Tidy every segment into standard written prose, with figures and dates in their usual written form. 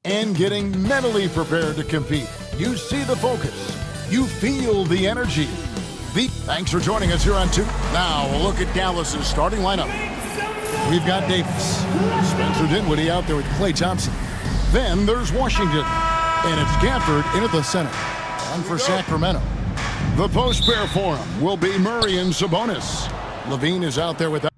and getting mentally prepared to compete. You see the focus. You feel the energy. Thanks for joining us here on 2. Now, a look at Dallas's starting lineup. We've got Davis, Spencer Dinwiddie out there with Klay Thompson. Then there's Washington, and it's Gafford in at the center. On for Sacramento. The post pair for him will be Murray and Sabonis. Levine is out there with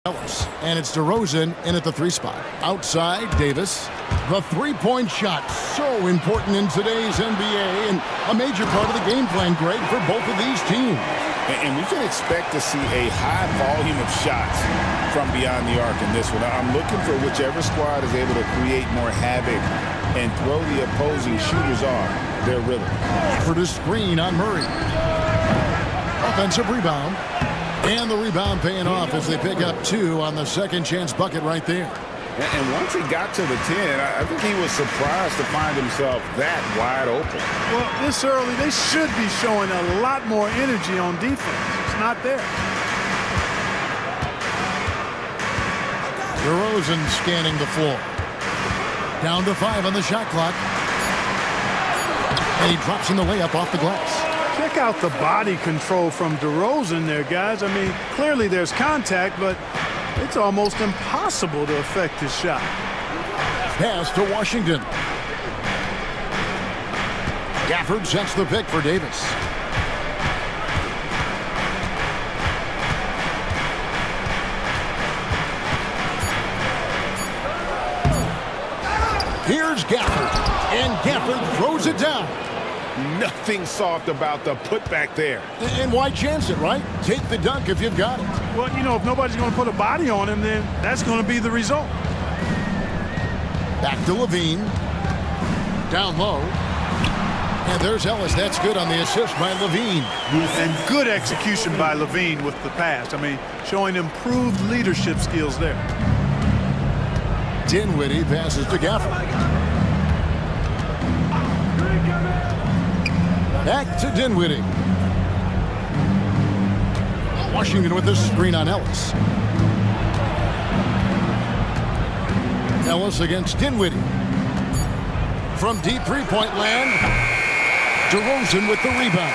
Ellis, and it's DeRozan in at the 3 spot. Outside, Davis. The three-point shot, so important in today's NBA, and a major part of the game plan, Greg, for both of these teams. And we can expect to see a high volume of shots from beyond the arc in this one. I'm looking for whichever squad is able to create more havoc and throw the opposing shooters off their rhythm. For the screen on Murray. Offensive rebound. And the rebound paying off as they pick up 2 on the second chance bucket right there. And once he got to the 10, I think he was surprised to find himself that wide open. Well, this early, they should be showing a lot more energy on defense. It's not there. DeRozan scanning the floor. Down to 5 on the shot clock. And he drops in the layup off the glass. Check out the body control from DeRozan there, guys. I mean, clearly there's contact, but it's almost impossible to affect his shot. Pass to Washington. Gafford sets the pick for Davis. Here's Gafford, and Gafford throws it down. Nothing soft about the putback there. And why chance it, right? Take the dunk if you've got it. Well, you know, if nobody's going to put a body on him, then that's going to be the result. Back to Levine. Down low. And there's Ellis. That's good on the assist by Levine. And good execution by Levine with the pass. I mean, showing improved leadership skills there. Dinwiddie passes to Gafford. Back to Dinwiddie. Washington with the screen on Ellis. Ellis against Dinwiddie. From deep three-point land, DeRozan with the rebound.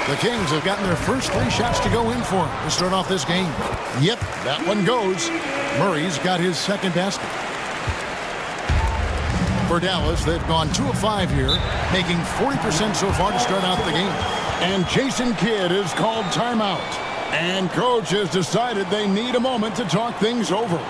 The Kings have gotten their first 3 shots to go in for him to start off this game. Yep, that one goes. Murray's got his second basket. For Dallas, they've gone 2 of 5 here, making 40% so far to start out the game. And Jason Kidd is called timeout. And coach has decided they need a moment to talk things over.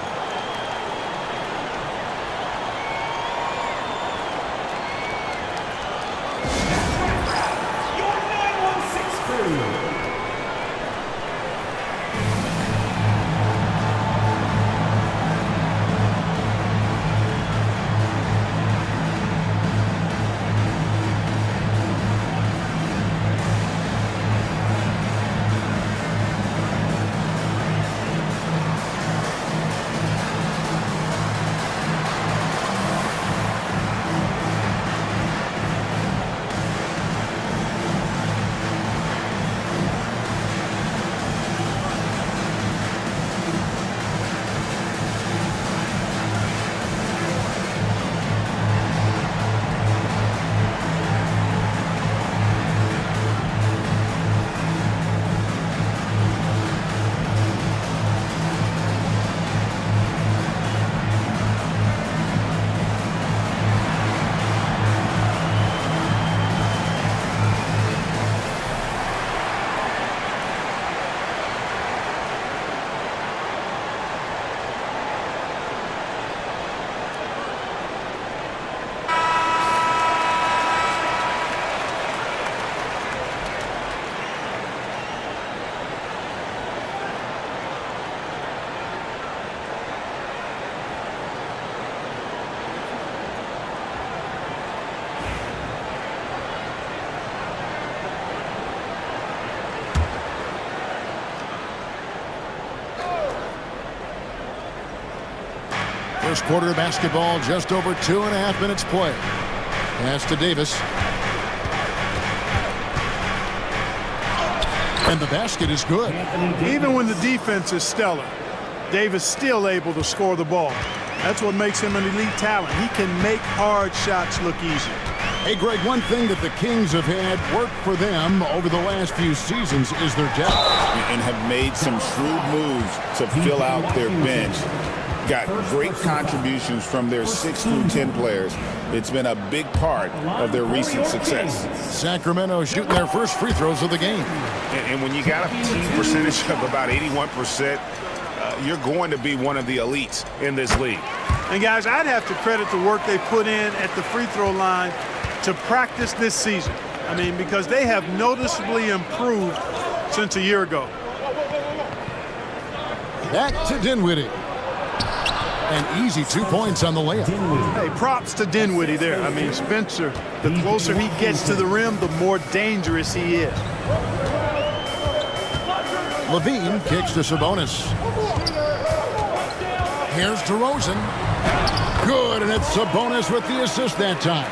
First quarter of basketball, just over 2.5 minutes play. Pass to Davis. And the basket is good. Even when the defense is stellar, Davis still able to score the ball. That's what makes him an elite talent. He can make hard shots look easy. Hey, Greg, one thing that the Kings have had work for them over the last few seasons is their depth. And have made some shrewd moves to fill out their bench. Got great contributions from their 6 through 10 players. It's been a big part of their recent success. Sacramento shooting their first free throws of the game. And when you got a team percentage of about 81%, you're going to be one of the elites in this league. And guys, I'd have to credit the work they put in at the free throw line to practice this season. I mean, because they have noticeably improved since a year ago. Back to Dinwiddie. An easy 2 points on the layup. Hey, props to Dinwiddie there. I mean, Spencer, the closer he gets to the rim, the more dangerous he is. Levine kicks to Sabonis. Here's DeRozan. Good, and it's Sabonis with the assist that time.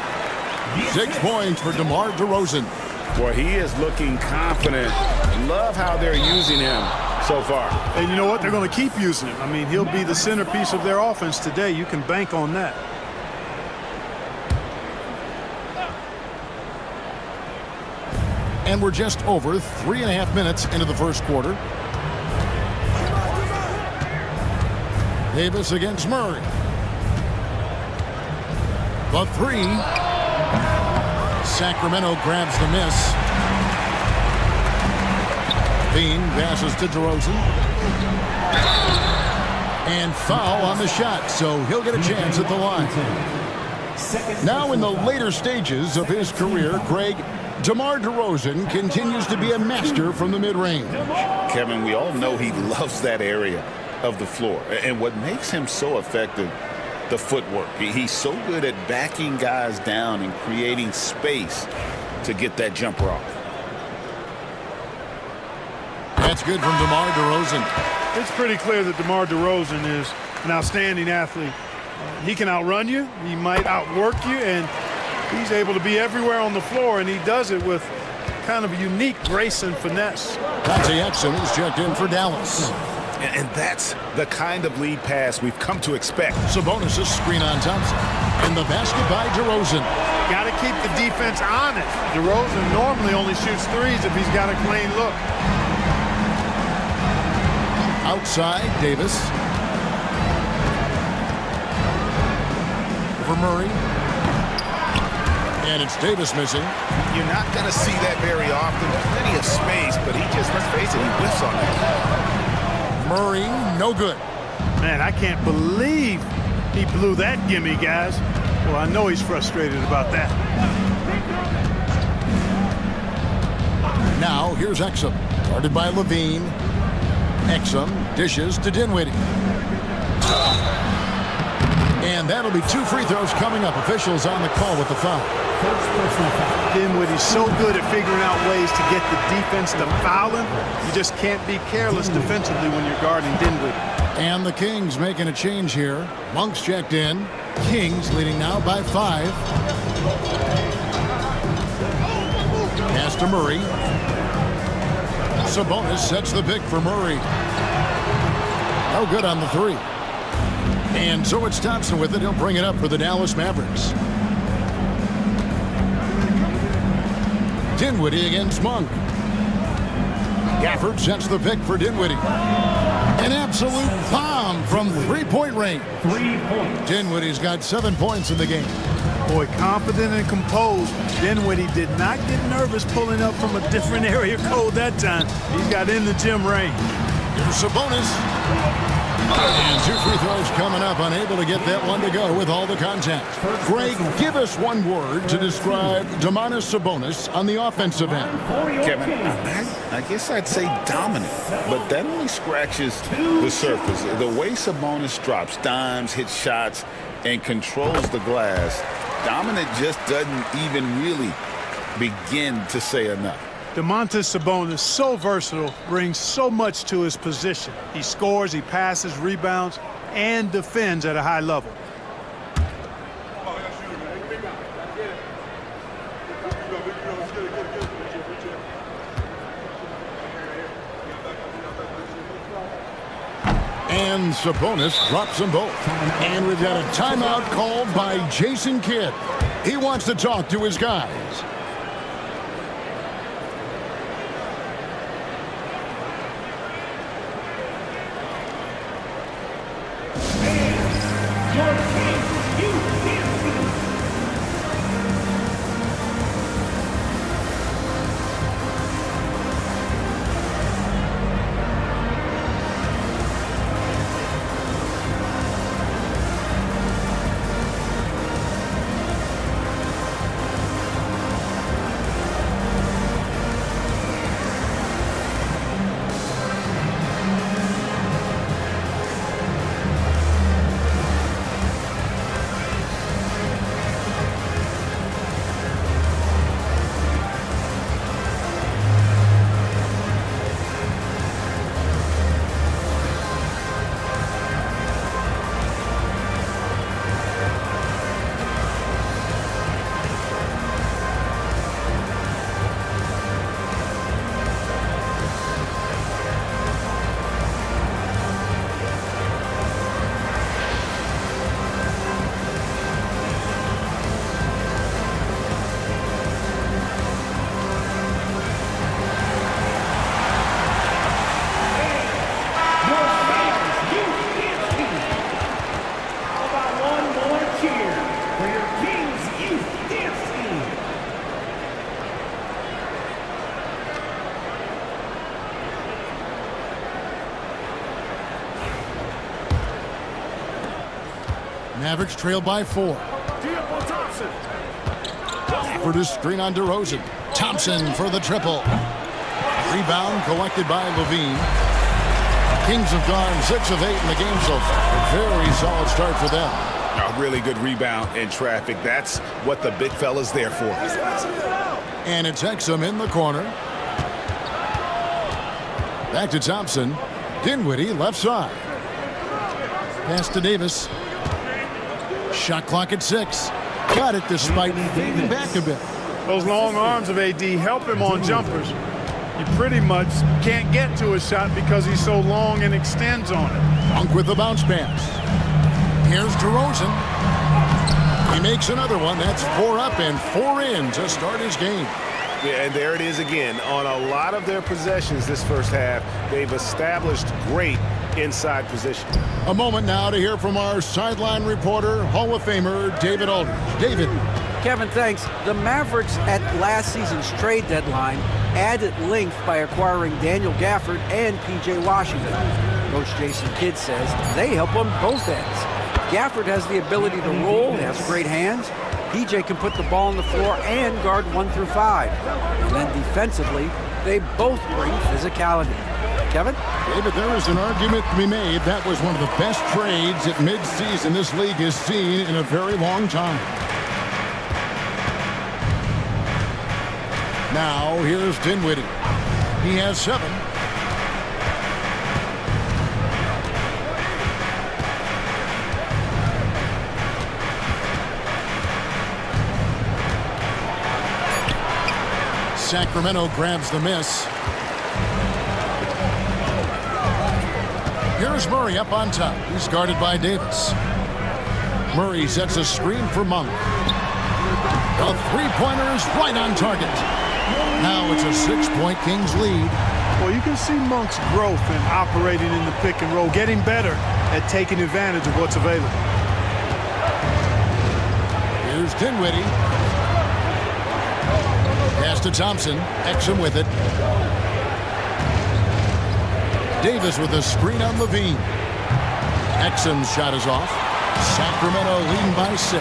6 points for DeMar DeRozan. Boy, he is looking confident. Love how they're using him so far. And you know what? They're going to keep using him. I mean, he'll be the centerpiece of their offense today. You can bank on that. And we're just over 3.5 minutes into the first quarter. Davis against Murray. The 3. Sacramento grabs the miss. Bean passes to DeRozan. And foul on the shot, so he'll get a chance at the line. Now in the later stages of his career, Greg, DeMar DeRozan continues to be a master from the mid-range. Kevin, we all know he loves that area of the floor. And what makes him so effective, the footwork. He's so good at backing guys down and creating space to get that jumper off. That's good from DeMar DeRozan. It's pretty clear that DeMar DeRozan is an outstanding athlete. He can outrun you, he might outwork you, and he's able to be everywhere on the floor, and he does it with kind of a unique grace and finesse. Dante Exum is checked in for Dallas. And that's the kind of lead pass we've come to expect. Sabonis' screen on Thompson. And the basket by DeRozan. Got to keep the defense honest. DeRozan normally only shoots threes if he's got a clean look. Outside, Davis. For Murray. And it's Davis missing. You're not going to see that very often. Plenty of space, but he just, let's face it, he whiffs on that. Murray, no good. Man, I can't believe he blew that gimme, guys. Well, I know he's frustrated about that. Now, here's Exum. Guarded by Levine. Exum dishes to Dinwiddie. And that'll be 2 free throws coming up. Officials on the call with the foul. Dinwiddie's so good at figuring out ways to get the defense to foul him. You just can't be careless defensively when you're guarding Dinwiddie. And the Kings making a change here. Monk's checked in. Kings leading now by 5. Pass to Murray. Sabonis sets the pick for Murray. No good on the 3. And so it's Thompson with it. He'll bring it up for the Dallas Mavericks. Dinwiddie against Monk. Gafford sets the pick for Dinwiddie. An absolute bomb from 3-point range. 3 points. Dinwiddie's got 7 points in the game. Boy, confident and composed. Dinwiddie did not get nervous pulling up from a different area code that time. He's got in the gym range. Here's Sabonis. And 2 free throws coming up, unable to get that one to go with all the contact. Greg, give us one word to describe Domantas Sabonis on the offensive end. Kevin, I guess I'd say dominant, but that only scratches the surface. The way Sabonis drops dimes, hits shots, and controls the glass, dominant just doesn't even really begin to say enough. Domantas Sabonis, so versatile, brings so much to his position. He scores, he passes, rebounds, and defends at a high level. And Sabonis drops them both. And we've got a timeout called by Jason Kidd. He wants to talk to his guys. Mavericks trail by 4. For the screen on DeRozan. Thompson for the triple. Rebound collected by Levine. Kings have gone 6 of 8 in the game so far. A very solid start for them. A really good rebound in traffic. That's what the big fella's there for. And it's Exum in the corner. Back to Thompson. Dinwiddie left side. Pass to Davis. Shot clock at 6. Got it despite fading back a bit. Those long arms of AD help him on jumpers. You pretty much can't get to his shot because he's so long and extends on it. Monk with the bounce pass. Here's DeRozan. He makes another one. That's 4 up and 4 in to start his game. Yeah, and there it is again. On a lot of their possessions this first half, they've established great inside position. A moment now to hear from our sideline reporter, Hall of Famer David Aldridge. David. Kevin, thanks. The Mavericks at last season's trade deadline added length by acquiring Daniel Gafford and P.J. Washington. Coach Jason Kidd says they help on both ends. Gafford has the ability to roll, has great hands. P.J. can put the ball on the floor and guard 1 through 5. And then defensively, they both bring physicality. Kevin? David, there is an argument to be made. That was one of the best trades at midseason this league has seen in a very long time. Now, here's Dinwiddie. He has 7. Sacramento grabs the miss. Here's Murray up on top. He's guarded by Davis. Murray sets a screen for Monk. The three-pointer is right on target. Now it's a 6-point Kings lead. Well, you can see Monk's growth in operating in the pick and roll, getting better at taking advantage of what's available. Here's Dinwiddie. Pass to Thompson. Exum with it. Davis with a screen on Levine. Exum's shot is off. Sacramento leading by 6.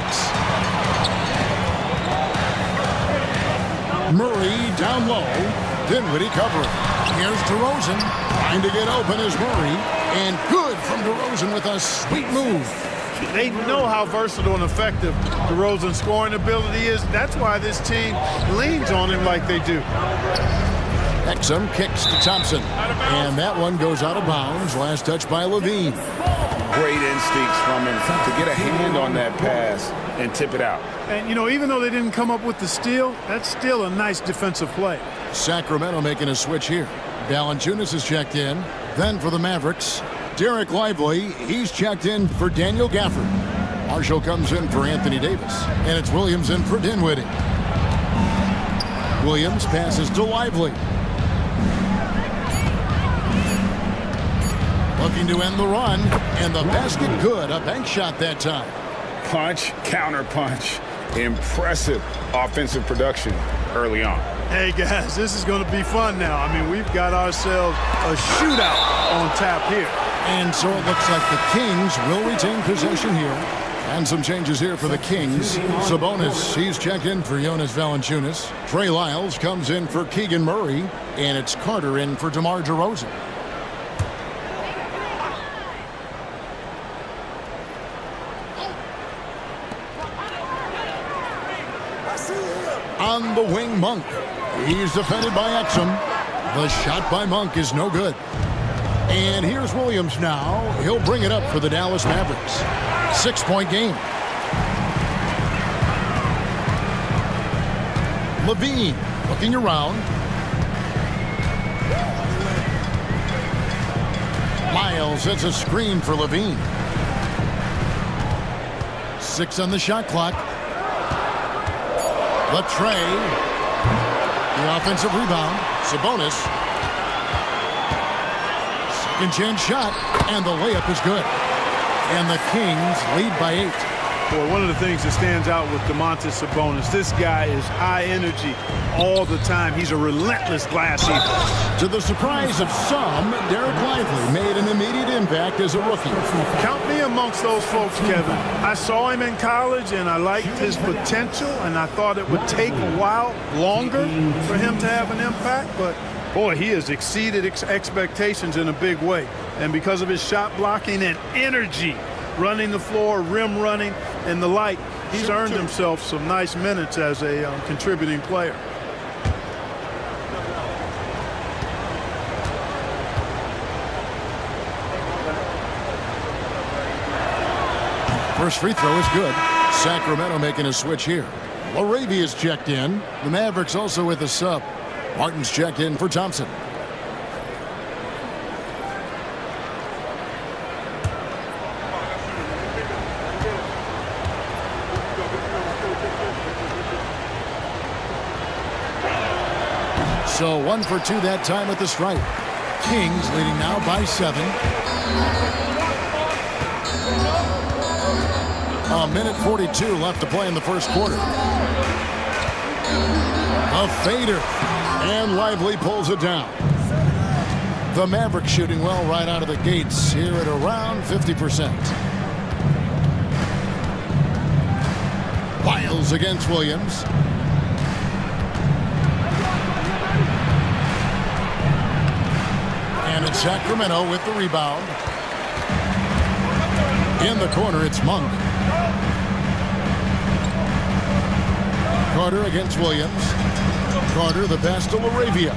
Murray down low. Dinwiddie covering. Here's DeRozan. Trying to get open is Murray. And good from DeRozan with a sweet move. They know how versatile and effective DeRozan's scoring ability is. That's why this team leans on him like they do. Exum kicks to Thompson. And that one goes out of bounds. Last touch by Levine. Great instincts from him to get a hand on that pass and tip it out. And, you know, even though they didn't come up with the steal, that's still a nice defensive play. Sacramento making a switch here. Valanciunas is checked in. Then for the Mavericks, Derek Lively, he's checked in for Daniel Gafford. Marshall comes in for Anthony Davis. And it's Williams in for Dinwiddie. Williams passes to Lively. Looking to end the run. And the basket good. A bank shot that time. Punch, counter punch. Impressive offensive production early on. Hey, guys, this is going to be fun now. I mean, we've got ourselves a shootout on tap here. And so it looks like the Kings will retain possession here. And some changes here for the Kings. Sabonis, he's checked in for Jonas Valanciunas. Trey Lyles comes in for Keegan Murray. And it's Carter in for DeMar DeRozan. On the wing, Monk. He's defended by Exum. The shot by Monk is no good. And here's Williams now. He'll bring it up for the Dallas Mavericks. 6-point game. Levine looking around. Lyles hits a screen for Levine. 6 on the shot clock. Latrey. The offensive rebound. Sabonis. Second chance shot. And the layup is good. And the Kings lead by 8. Boy, one of the things that stands out with Domantas Sabonis, this guy is high energy all the time. He's a relentless glass eater. To the surprise of some, Derek Lively made an immediate impact as a rookie. Count me amongst those folks, Kevin. I saw him in college, and I liked his potential, and I thought it would take a while longer for him to have an impact, but boy, he has exceeded expectations in a big way. And because of his shot blocking and energy, running the floor, rim running, and the like, he's earned himself some nice minutes as a contributing player. First free throw is good. Sacramento making a switch here. Laravia's checked in. The Mavericks also with a sub. Martin's checked in for Thompson. So 1 for 2 that time at the stripe. Kings leading now by 7. A minute 42 left to play in the first quarter. A fader. And Lively pulls it down. The Mavericks shooting well right out of the gates here at around 50%. Lyles against Williams. And it's Sacramento with the rebound. In the corner, it's Monk. Carter against Williams. Carter, the pass to Laravia.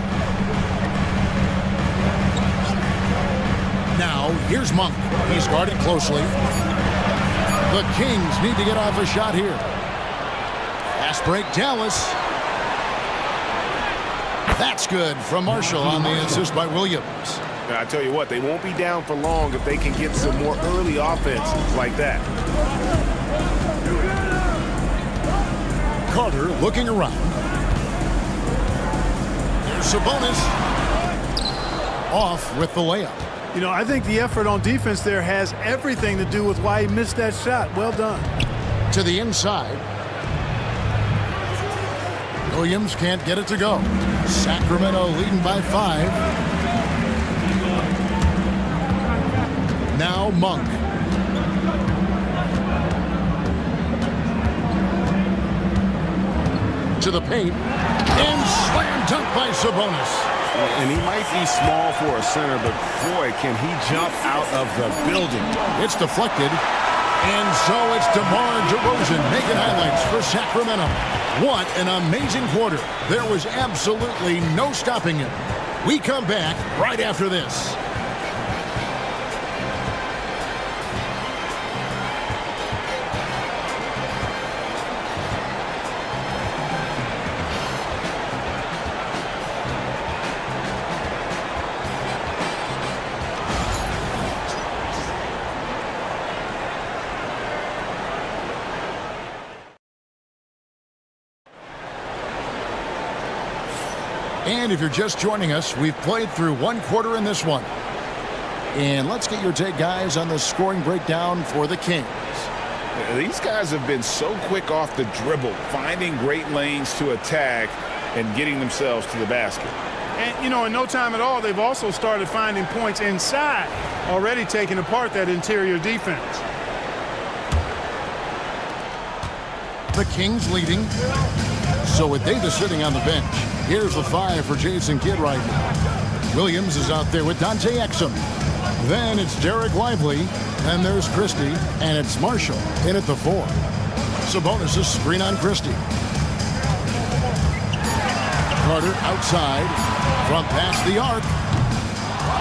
Now, here's Monk. He's guarded closely. The Kings need to get off a shot here. Fast break, Dallas. That's good from Marshall on the assist by Williams. Now, I tell you what, they won't be down for long if they can get some more early offense like that. Carter looking around. There's Sabonis. Off with the layup. You know, I think the effort on defense there has everything to do with why he missed that shot. Well done. To the inside. Williams can't get it to go. Sacramento leading by 5. Now Monk. To the paint. And slam dunk by Sabonis. And he might be small for a center, but boy, can he jump out of the building. It's deflected. And so it's DeMar DeRozan making highlights for Sacramento. What an amazing quarter. There was absolutely no stopping him. We come back right after this. And if you're just joining us, we've played through one quarter in this one. And let's get your take, guys, on the scoring breakdown for the Kings. These guys have been so quick off the dribble, finding great lanes to attack and getting themselves to the basket. And, you know, in no time at all, they've also started finding points inside, already taking apart that interior defense. The Kings leading. So with Davis sitting on the bench, here's the 5 for Jason Kidd right now. Williams is out there with Dante Exum. Then it's Derek Lively, and there's Christie, and it's Marshall in at the 4. Sabonis' screen on Christie. Carter outside, front past the arc.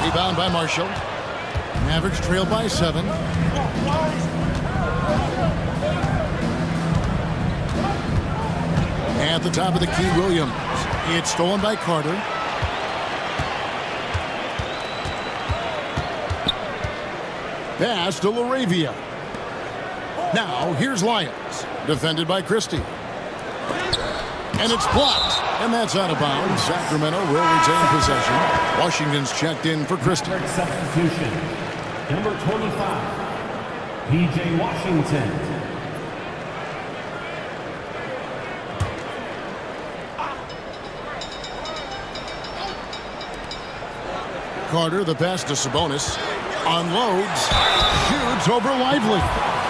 Rebound by Marshall. Mavericks trail by 7. At the top of the key, Williams. It's stolen by Carter. Pass to LaRavia. Now, here's Lyons. Defended by Christie. And it's blocked. And that's out of bounds. Sacramento will retain possession. Washington's checked in for Christie. Substitution. Number 25, P.J. Washington. Carter, the pass to Sabonis. Unloads. Shoots over Lively.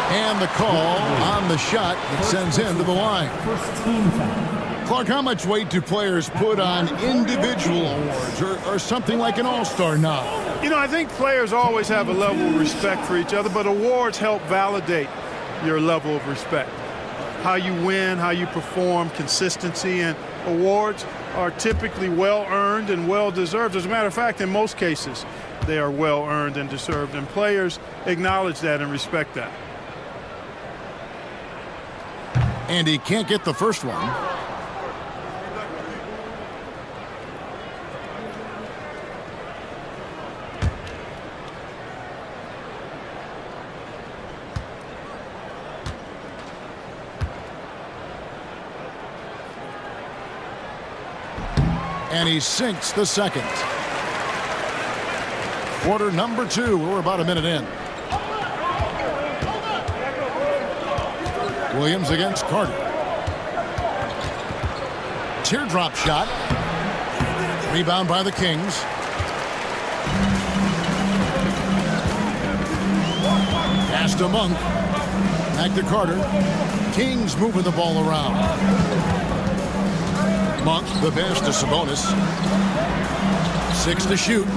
And the call on the shot that sends him to the line. First team foul. Clark, how much weight do players put on individual awards or something like an all-star nod? You know, I think players always have a level of respect for each other, but awards help validate your level of respect. How you win, how you perform, consistency, and awards are typically well-earned and well-deserved. As a matter of fact, in most cases, they are well-earned and deserved, and players acknowledge that and respect that. And he can't get the first one. And he sinks the second. Quarter number 2. We're about a minute in. Williams against Carter. Teardrop shot. Rebound by the Kings. Pass to Monk. Back to Carter. Kings moving the ball around. Monk, the pass to Sabonis. 6 to shoot.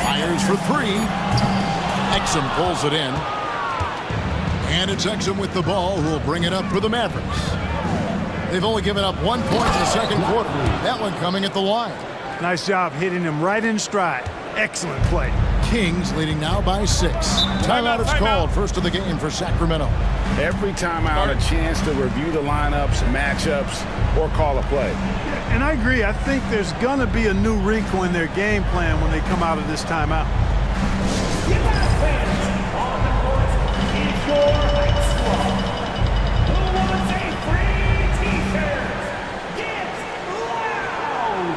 Fires for 3. Exum pulls it in. And it's Exum with the ball who will bring it up for the Mavericks. They've only given up 1 point in the second quarter. That one coming at the line. Nice job hitting him right in stride. Excellent play. Kings leading now by 6. Timeout is called. First of the game for Sacramento. Every timeout, a chance to review the lineups, matchups, or call a play. And I agree. I think there's going to be a new wrinkle in their game plan when they come out of this timeout. On the court is your next squad. Who wants a free t-shirt? Get loud!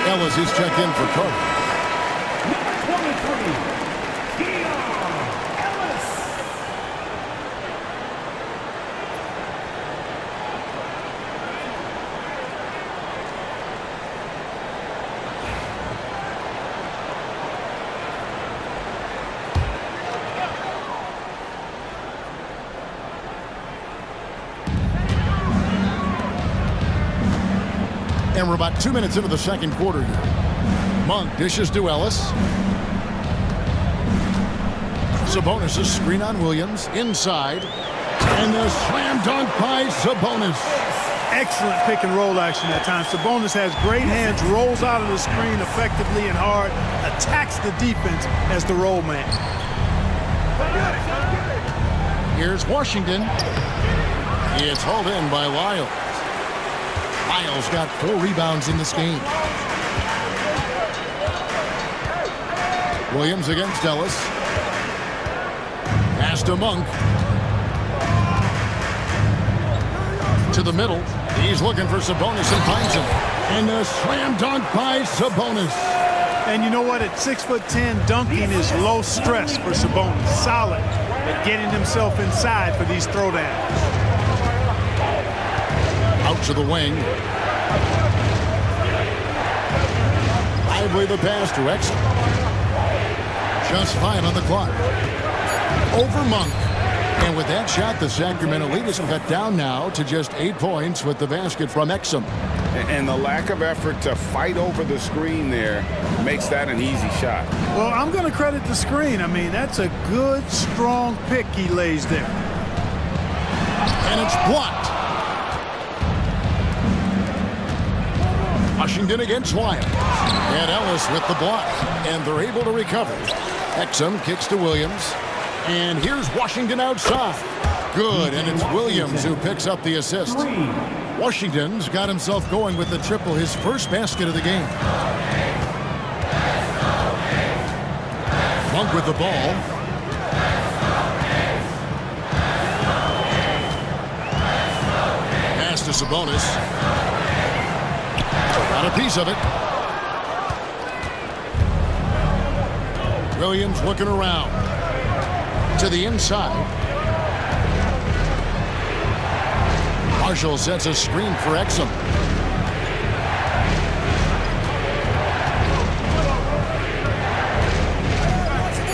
Ellis is checked in for Carter. 23, Ellis. And we're about 2 minutes into the second quarter here. Monk dishes to Ellis. Sabonis' screen on Williams. Inside. And the slam dunk by Sabonis. Excellent pick and roll action at times. Sabonis has great hands, rolls out of the screen effectively and hard, attacks the defense as the roll man. Here's Washington. It's hauled in by Lyles. Lyles got 4 rebounds in this game. Williams against Ellis. Pass to Monk. To the middle. He's looking for Sabonis and finds him. And a slam dunk by Sabonis. And you know what? At 6'10", dunking is low stress for Sabonis. Solid at getting himself inside for these throwdowns. Out to the wing. Lively the pass to Exum. Just 5 on the clock. Over Monk. And with that shot, the Sacramento lead is cut down now to just 8 points with the basket from Exum. And the lack of effort to fight over the screen there makes that an easy shot. Well, I'm going to credit the screen. I mean, that's a good, strong pick he lays there. And it's blocked. Washington against Lyles. And Ellis with the block. And they're able to recover. Exum kicks to Williams. And here's Washington outside. Good, and it's Williams who picks up the assist. Washington's got himself going with the triple, his first basket of the game. Monk with the ball. Pass to Sabonis. Got a piece of it. Williams looking around. To the inside. Marshall sets a screen for Exum.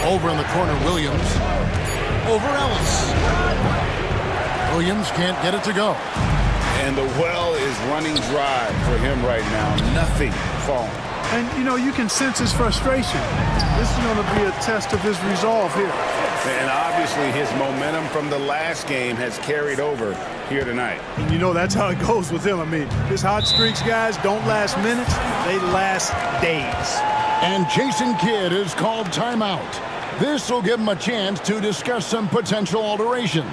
Over in the corner, Williams. Over Ellis. Williams can't get it to go. And the well is running dry for him right now. Nothing falling. And, you know, you can sense his frustration. This is going to be a test of his resolve here. And obviously his momentum from the last game has carried over here tonight. And you know that's how it goes with him. I mean, his hot streaks, guys, don't last minutes. They last days. And Jason Kidd is called timeout. This will give him a chance to discuss some potential alterations.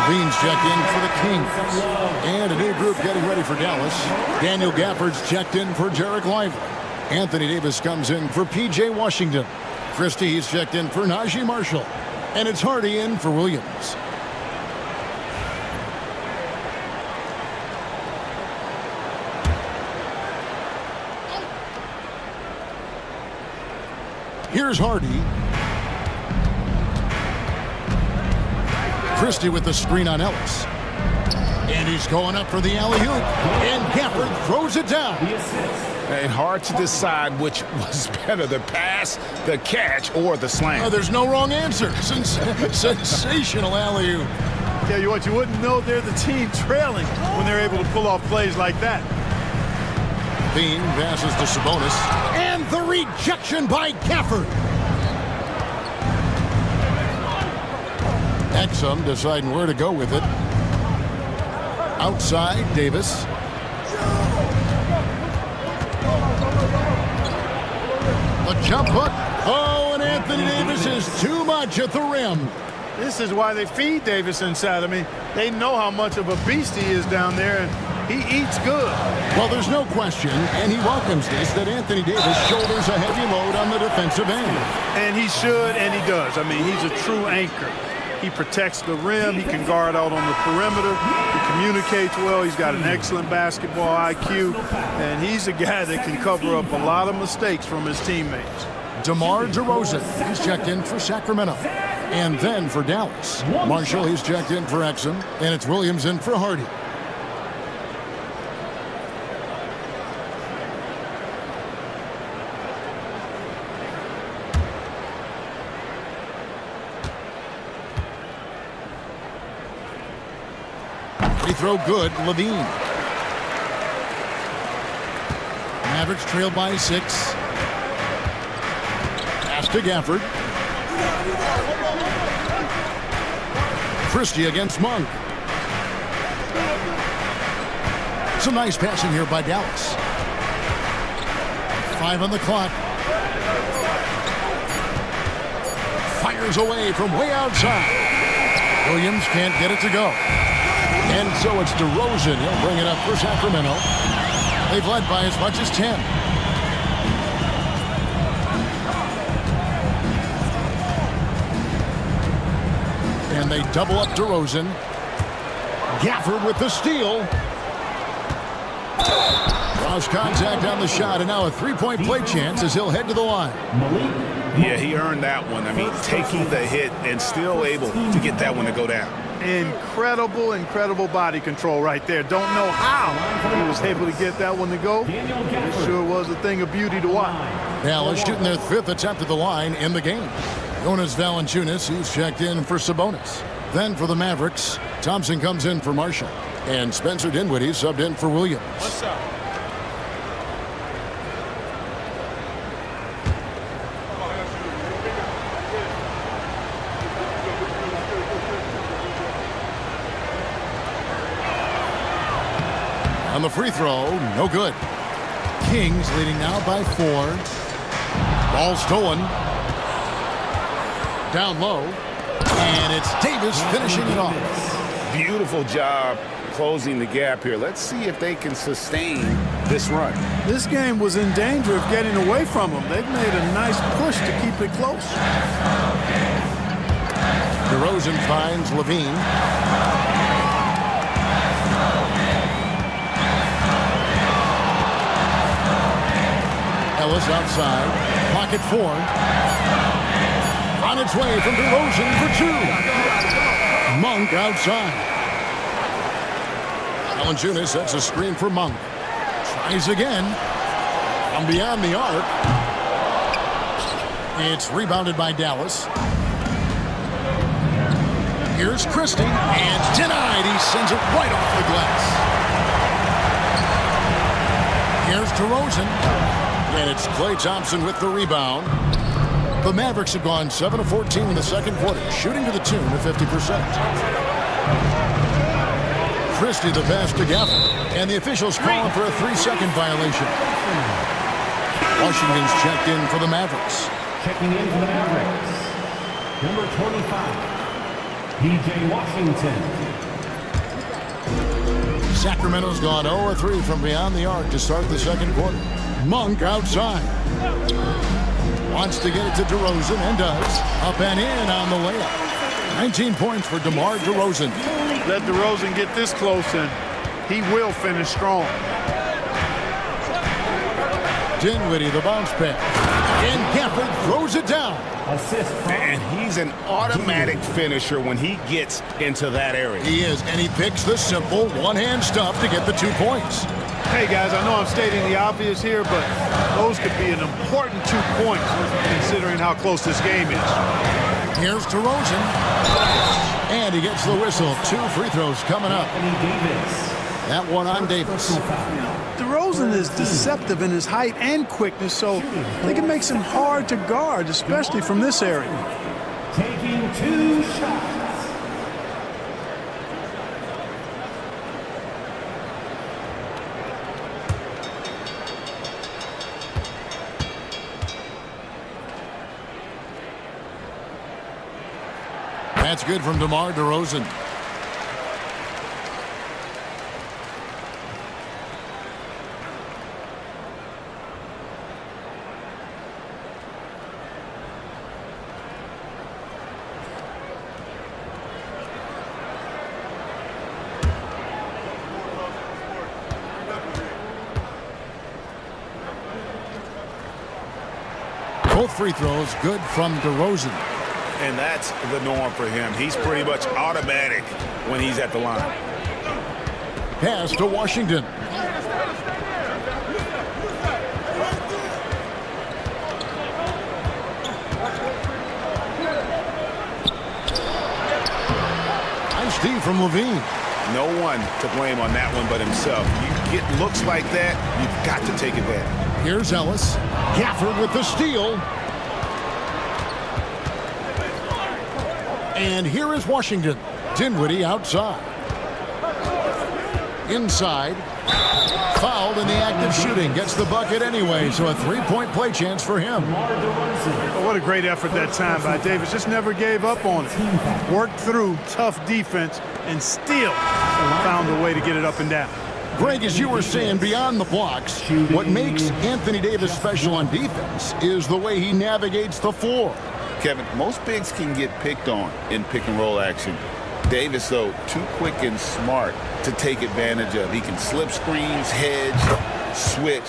Leans checked in for the Kings. And a new group getting ready for Dallas. Daniel Gafford's checked in for Jarek Lively. Anthony Davis comes in for P.J. Washington. Christie's checked in for Najee Marshall. And it's Hardy in for Williams. Here's Hardy. Christie with the screen on Ellis. And he's going up for the alley-oop. And Gafford throws it down. And hard to decide which was better, the pass, the catch, or the slam. There's no wrong answer. Sensational alley-oop. Tell you what, you wouldn't know they're the team trailing when they're able to pull off plays like that. Bean passes to Sabonis. And the rejection by Gafford. Exum deciding where to go with it. Outside, Davis. A jump hook. Oh, and Anthony Davis is too much at the rim. This is why they feed Davis inside. I mean, they know how much of a beast he is down there, and he eats good. Well, there's no question, and he welcomes this, that Anthony Davis shoulders a heavy load on the defensive end. And he should, and he does. I mean, he's a true anchor. He protects the rim. He can guard out on the perimeter. He communicates well. He's got an excellent basketball IQ, and he's a guy that can cover up a lot of mistakes from his teammates. DeMar DeRozan, he's checked in for Sacramento. And then for Dallas, Marshall, he's checked in for Exum, and it's Williams in for Hardy. Free throw good, Levine. Mavericks trail by 6. Pass to Gafford. Christie against Monk. Some nice passing here by Dallas. 5 on the clock. Fires away from way outside. Williams can't get it to go. And so it's DeRozan. He'll bring it up for Sacramento. They've led by as much as 10. And they double up DeRozan. Gafford with the steal. Lost contact on the shot, and now a three-point play chance as he'll head to the line. Yeah, he earned that one. I mean, taking the hit and still able to get that one to go down. Incredible body control right there. Don't know how he was able to get that one to go. It sure was a thing of beauty to watch. Dallas shooting their 5th attempt at the line in the game. Jonas Valanciunas, he's checked in for Sabonis. Then for the Mavericks, Thompson comes in for Marshall. And Spencer Dinwiddie subbed in for Williams. What's up? On the free throw, no good. Kings leading now by 4. Ball stolen. Down low. And it's Davis finishing it off. Beautiful job closing the gap here. Let's see if they can sustain this run. This game was in danger of getting away from them. They've made a nice push to keep it close. DeRozan finds Levine. Ellis outside. Pocket 4. On its way from DeRozan for 2. Monk outside. Valanciunas sets a screen for Monk. Tries again. From beyond the arc. It's rebounded by Dallas. Here's Christie. And denied. He sends it right off the glass. Here's DeRozan. And it's Klay Thompson with the rebound. The Mavericks have gone 7 of 14 in the second quarter, shooting to the tune of 50%. Christie the pass to Gafford, and the officials calling for a 3-second violation. Washington's checked in for the Mavericks. Checking in for the Mavericks, number 25, P.J. Washington. Sacramento's gone 0 of 3 from beyond the arc to start the second quarter. Monk outside. Wants to get it to DeRozan and does. Up and in on the layup. 19 points for DeMar DeRozan. Let DeRozan get this close and he will finish strong. Dinwiddie the bounce pass. And Gafford throws it down. Assist from And he's an automatic finisher when he gets into that area. He is, and he picks the simple one-hand stuff to get the 2 points. Hey guys, I know I'm stating the obvious here, but those could be an important 2 points considering how close this game is. Here's DeRozan. And he gets the whistle. 2 free throws coming up. That one on Davis. DeRozan is deceptive in his height and quickness, so I think it makes him hard to guard, especially from this area. Taking 2 shots. That's good from DeMar DeRozan. Both free throws good from DeRozan. And that's the norm for him. He's pretty much automatic when he's at the line. Pass to Washington. Nice D from Levine. No one to blame on that one but himself. You get looks like that, you've got to take advantage. Here's Ellis. Gafford with the steal. And here is Washington. Dinwiddie outside. Inside. Fouled in the act of shooting. Gets the bucket anyway, so a 3-point play chance for him. Oh, what a great effort that time by Davis. Just never gave up on it. Worked through tough defense and still found a way to get it up and down. Greg, as you were saying, beyond the blocks, what makes Anthony Davis special on defense is the way he navigates the floor. Kevin, most bigs can get picked on in pick-and-roll action. Davis, though, too quick and smart to take advantage of. He can slip screens, hedge, switch,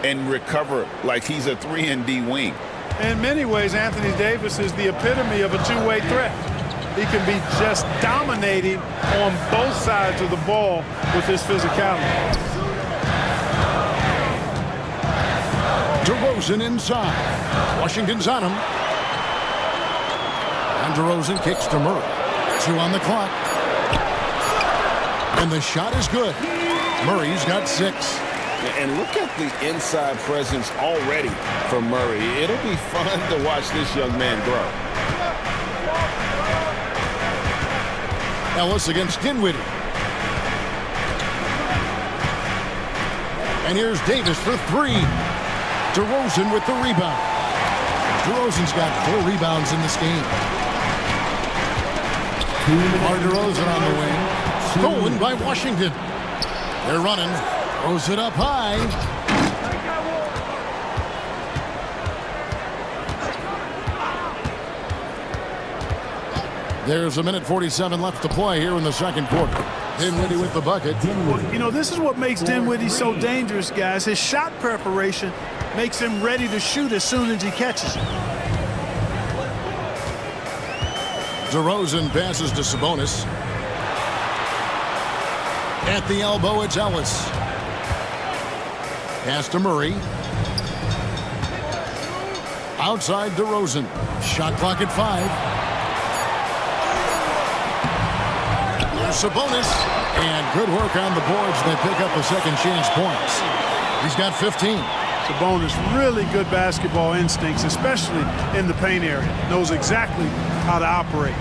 and recover like he's a 3-and-D wing. In many ways, Anthony Davis is the epitome of a two-way threat. He can be just dominating on both sides of the ball with his physicality. DeRozan inside. Washington's on him. And DeRozan kicks to Murray. 2 on the clock. And the shot is good. Murray's got 6. And look at the inside presence already from Murray. It'll be fun to watch this young man grow. Ellis against Dinwiddie. And here's Davis for 3. DeRozan with the rebound. DeRozan's got 4 rebounds in this game. DeRozan on the wing. Stolen by Washington. They're running. Throws it up high. There's 1:47 left to play here in the second quarter. Dinwiddie with the bucket. Well, you know, this is what makes Dinwiddie so dangerous, guys. His shot preparation makes him ready to shoot as soon as he catches it. DeRozan passes to Sabonis. At the elbow, it's Ellis. Pass to Murray. Outside DeRozan. Shot clock at 5. There's Sabonis. And good work on the boards. They pick up the second chance points. He's got 15. Sabonis, really good basketball instincts, especially in the paint area. Knows exactly how to operate.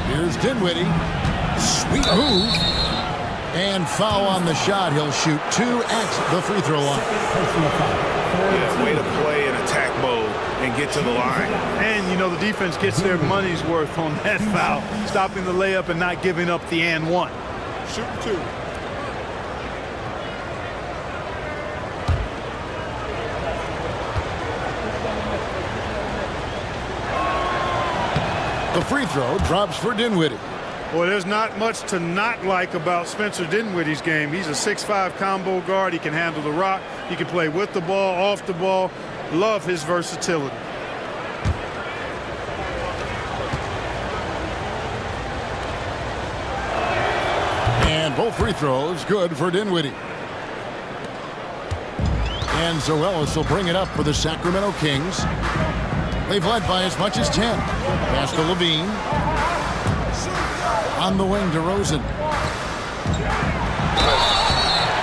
Here's Dinwiddie. Sweet move. And foul on the shot. He'll shoot 2 at the free throw line. Yeah, way to play in attack mode and get to the line. And, you know, the defense gets their money's worth on that foul. Stopping the layup and not giving up the and one. Shooting 2. The free throw drops for Dinwiddie. Well, there's not much to not like about Spencer Dinwiddie's game. He's a 6'5" combo guard. He can handle the rock. He can play with the ball, off the ball. Love his versatility. And both free throws good for Dinwiddie. And so Ellis will bring it up for the Sacramento Kings. They've led by as much as 10. Pass to Levine. On the wing, DeRozan.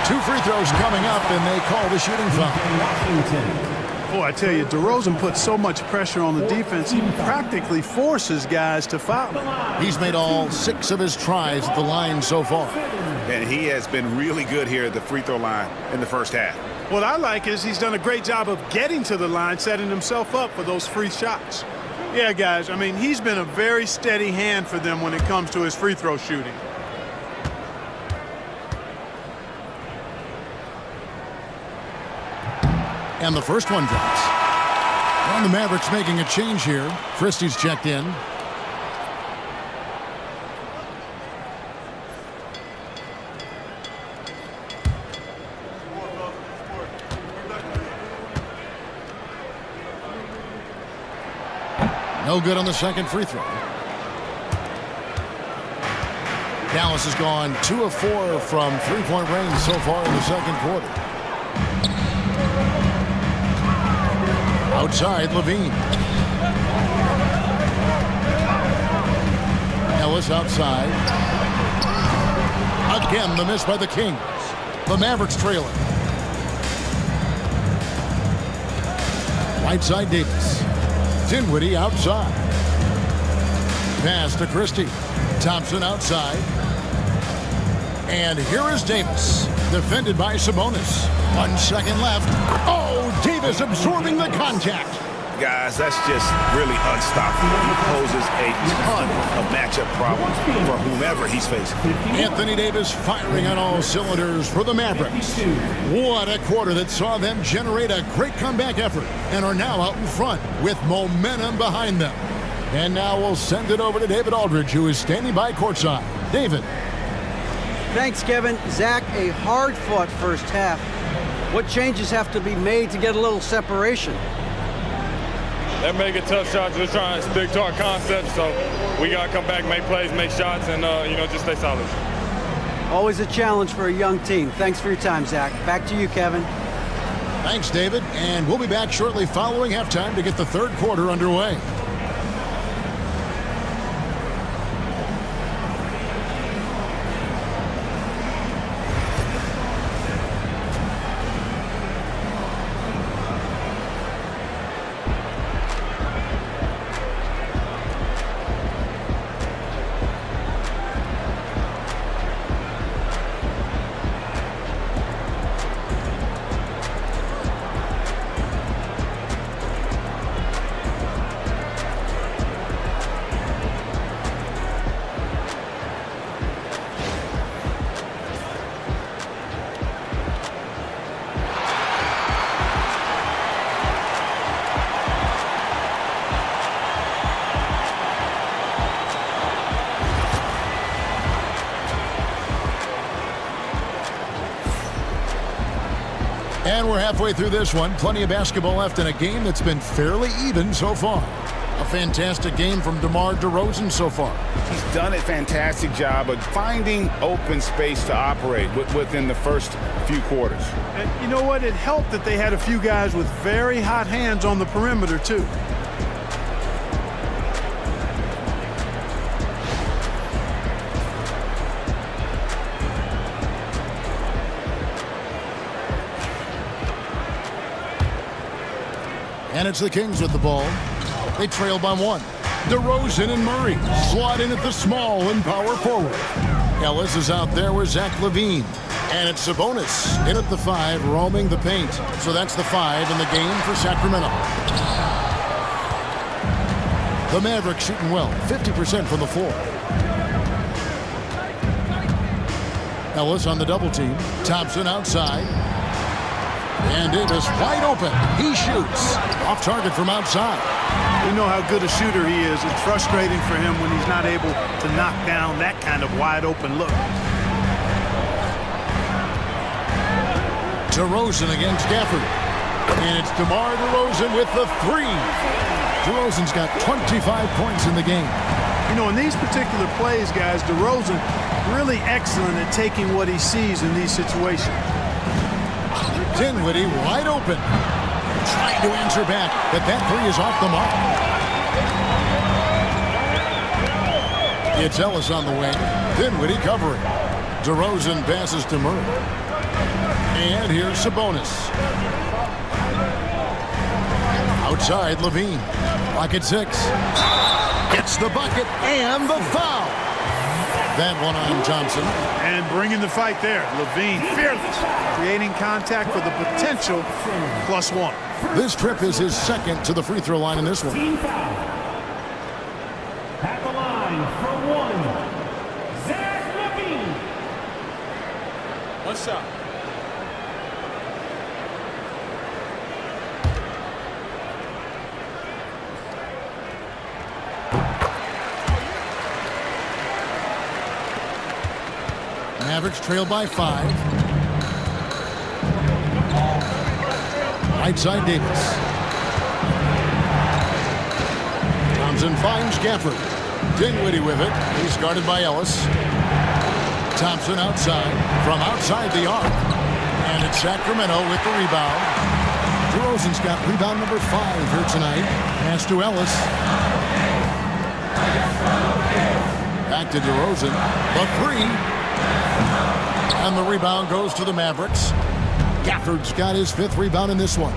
2 free throws coming up, and they call the shooting foul. Boy, I tell you, DeRozan puts so much pressure on the defense, he practically forces guys to foul him. He's made all 6 of his tries at the line so far. And he has been really good here at the free throw line in the first half. What I like is he's done a great job of getting to the line, setting himself up for those free shots. Yeah, guys, I mean, he's been a very steady hand for them when it comes to his free throw shooting. And the first one drops. And the Mavericks making a change here. Christie's checked in. No good on the second free throw. Dallas has gone 2 of 4 from three-point range so far in the second quarter. Outside, Levine. Ellis outside. Again, the miss by the Kings. The Mavericks trailing. Right side, Davis. Dinwiddie outside. Pass to Christie. Thompson outside. And here is Davis. Defended by Sabonis. 1 second left. Oh, Davis absorbing the contact. Guys, that's just really unstoppable. He poses a ton of matchup problems for whomever he's facing. Anthony Davis firing on all cylinders for the Mavericks. What a quarter that saw them generate a great comeback effort and are now out in front with momentum behind them. And now we'll send it over to David Aldridge, who is standing by courtside. David. Thanks, Kevin. Zach, a hard-fought first half. What changes have to be made to get a little separation? They're making tough shots. They're trying to stick to our concept, so we got to come back, make plays, make shots, and, just stay solid. Always a challenge for a young team. Thanks for your time, Zach. Back to you, Kevin. Thanks, David. And we'll be back shortly following halftime to get the third quarter underway. And we're halfway through this one. Plenty of basketball left in a game that's been fairly even so far. A fantastic game from DeMar DeRozan so far. He's done a fantastic job of finding open space to operate within the first few quarters. And you know what? It helped that they had a few guys with very hot hands on the perimeter, too. And it's the Kings with the ball. They trail by 1. DeRozan and Murray slot in at the small and power forward. Ellis is out there with Zach LaVine. And it's Sabonis in at the 5, roaming the paint. So that's the 5 in the game for Sacramento. The Mavericks shooting well, 50% from the floor. Ellis on the double team. Thompson outside. And Davis wide open. He shoots. Off target from outside. We know how good a shooter he is. It's frustrating for him when he's not able to knock down that kind of wide open look. DeRozan against Gafford. And it's DeMar DeRozan with the 3. DeRozan's got 25 points in the game. You know, in these particular plays, guys, DeRozan really excellent at taking what he sees in these situations. Dinwiddie wide open. Trying to answer back, but that 3 is off the mark. It's Ellis on the wing. Dinwiddie covering. DeRozan passes to Murray. And here's Sabonis. Outside, Levine. Rocket 6. Gets the bucket and the foul. That one on Thompson. And bringing the fight there. Levine, fearless. Creating contact for the potential +1. This trip is his second to the free throw line in this one. Team foul. At the line for one, Zach Levine. One shot. Mavericks trail by 5. Right side, Davis. Thompson finds Gafford. Dinwiddie with it. He's guarded by Ellis. Thompson outside. From outside the arc. And it's Sacramento with the rebound. DeRozan's got rebound number 5 here tonight. Pass to Ellis. Back to DeRozan. The 3. And the rebound goes to the Mavericks. Gafford's got his 5th rebound in this one.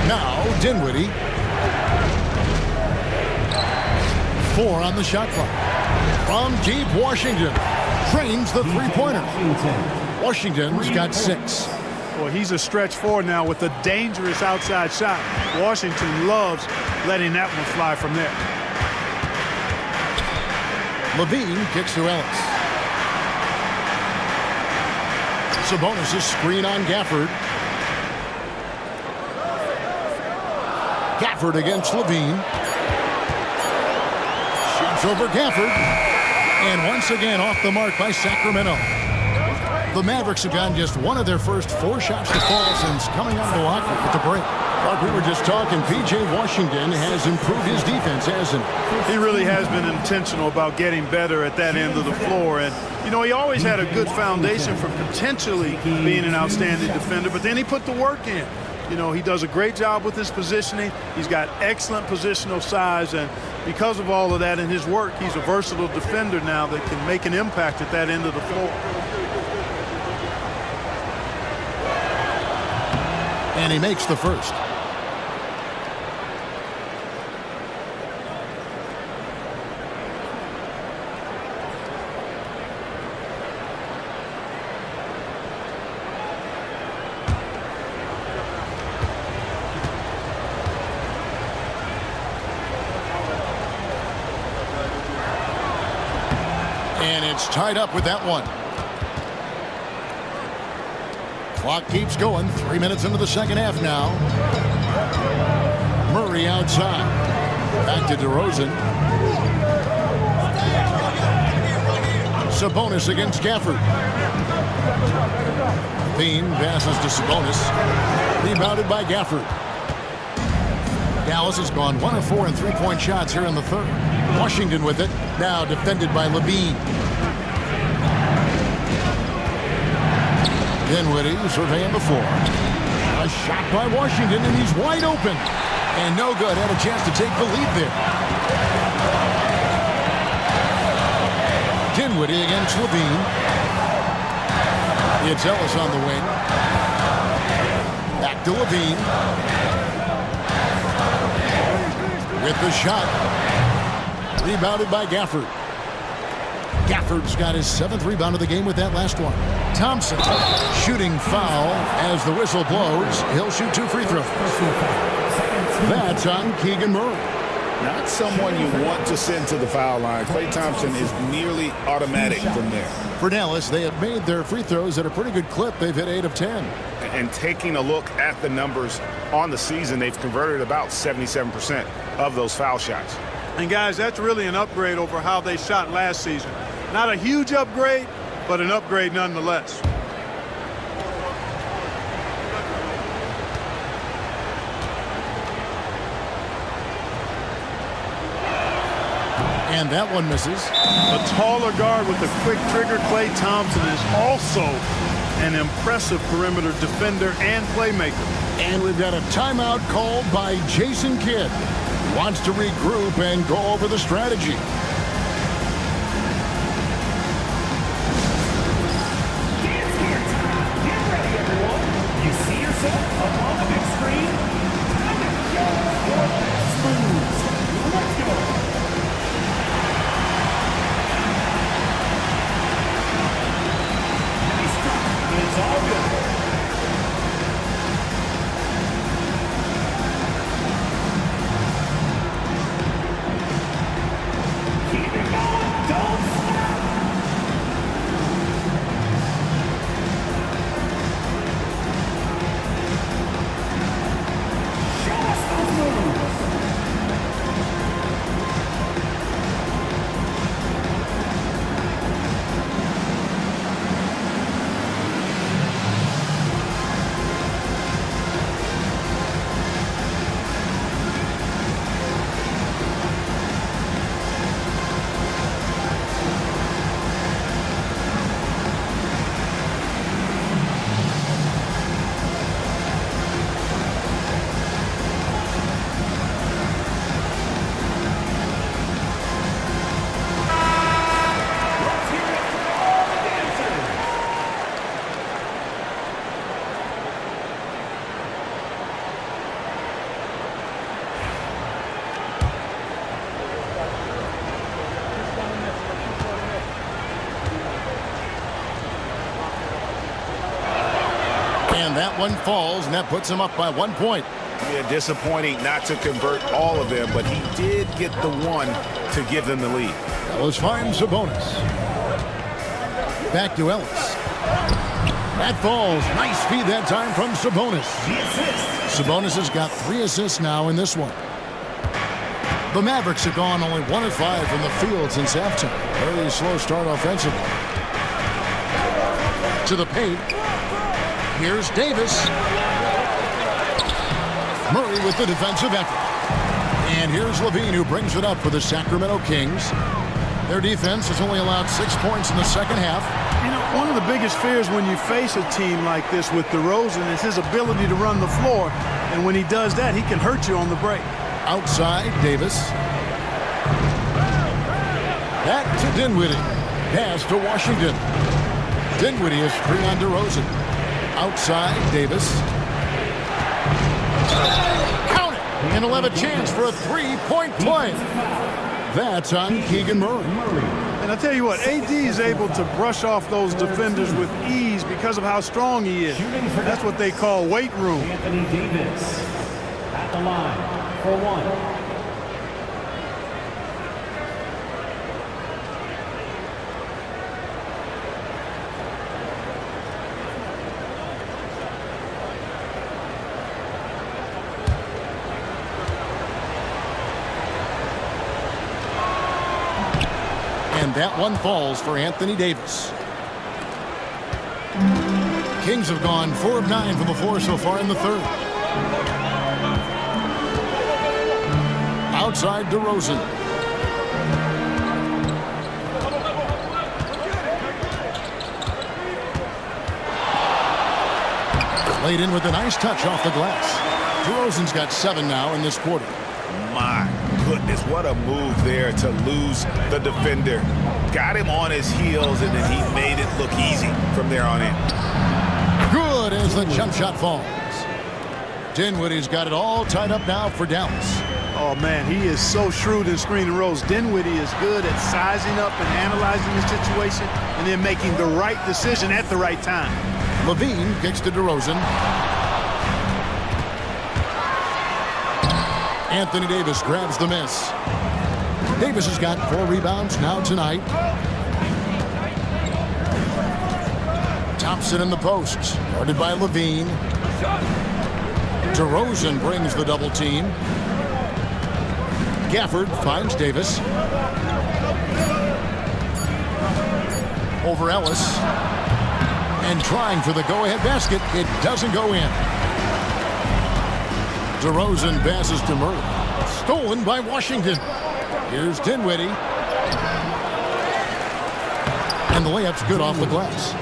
Now Dinwiddie. 4 on the shot clock. From deep, Washington trains the three-pointer. Washington's got 6. Well, he's a stretch 4 now with a dangerous outside shot. Washington loves letting that one fly from there. Levine kicks to Ellis. Sabonis' screen on Gafford. Gafford against Levine. Shoots over Gafford. And once again off the mark by Sacramento. The Mavericks have gotten just one of their first 4 shots to fall since coming out of Milwaukee with the break. Like we were just talking, P.J. Washington has improved his defense, hasn't he? He really has been intentional about getting better at that end of the floor. And, you know, he always had a good foundation for potentially being an outstanding defender, but then he put the work in. You know, he does a great job with his positioning. He's got excellent positional size, and because of all of that in his work, he's a versatile defender now that can make an impact at that end of the floor. And he makes the first. And it's tied up with that one. Clock keeps going. 3 minutes into the second half now. Murray outside. Back to DeRozan. Sabonis against Gafford. Bean passes to Sabonis. Rebounded by Gafford. Dallas has gone 1 of 4 in three-point shots here in the third. Washington with it. Now defended by Levine. Dinwiddie surveying the floor. A shot by Washington, and he's wide open. And no good. Had a chance to take the lead there. Dinwiddie against Levine. It's Ellis on the wing. Back to Levine. With the shot. Rebounded by Gafford. Gafford's got his 7th rebound of the game with that last one. Thompson shooting foul as the whistle blows. He'll shoot 2 free throws. That's on Keegan Murray. Not someone you want to send to the foul line. Klay Thompson is nearly automatic from there. For Dallas, they have made their free throws at a pretty good clip. They've hit 8 of 10. And taking a look at the numbers on the season, they've converted about 77% of those foul shots. And guys, that's really an upgrade over how they shot last season. Not a huge upgrade, but an upgrade nonetheless. And that one misses. A taller guard with a quick trigger, Klay Thompson, is also an impressive perimeter defender and playmaker. And we've got a timeout called by Jason Kidd. Wants to regroup and go over the strategy. Dance here time. Get ready, everyone. You see yourself up on the big screen? Time to show us your best moves. Let's go. Nice try. It's all good. Keep it going. Don't stop. Show us those moves. Let's hear it for all the dancers. And that one falls, and that puts him up by 1 point. Yeah, disappointing not to convert all of them, but he did get the one to give them the lead. Ellis finds Sabonis. Back to Ellis. That falls. Nice feed that time from Sabonis. The assist. Sabonis has got 3 assists now in this one. The Mavericks have gone only 1 of 5 from the field since halftime. Very slow start offensively. To the paint. Here's Davis. Murray with the defensive effort. And here's Levine, who brings it up for the Sacramento Kings. Their defense has only allowed 6 points in the second half. You know, one of the biggest fears when you face a team like this with DeRozan is his ability to run the floor. And when he does that, he can hurt you on the break. Outside, Davis. Back to Dinwiddie. Pass to Washington. Dinwiddie is free on DeRozan. Outside, Davis. Count it! And he'll have a chance for a three-point play. That's on Keegan Murray. And I tell you what, AD is able to brush off those defenders with ease because of how strong he is. That's what they call weight room. Anthony Davis at the line for one. And that one falls for Anthony Davis. Kings have gone 4 of 9 from the floor so far in the third. Outside DeRozan. Laid in with a nice touch off the glass. DeRozan's got 7 now in this quarter. My goodness, what a move there to lose the defender. Got him on his heels, and then he made it look easy from there on in. Good as the jump shot falls. Dinwiddie's got it all tied up now for Dallas. Oh, man, he is so shrewd in screen and rolls. Dinwiddie is good at sizing up and analyzing the situation and then making the right decision at the right time. Levine kicks to DeRozan. Anthony Davis grabs the miss. Davis has got 4 rebounds now tonight. Thompson in the post, guarded by Levine. DeRozan brings the double team. Gafford finds Davis. Over Ellis. And trying for the go-ahead basket. It doesn't go in. DeRozan passes to Murray. Stolen by Washington. Here's Dinwiddie. And the layup's good off the glass.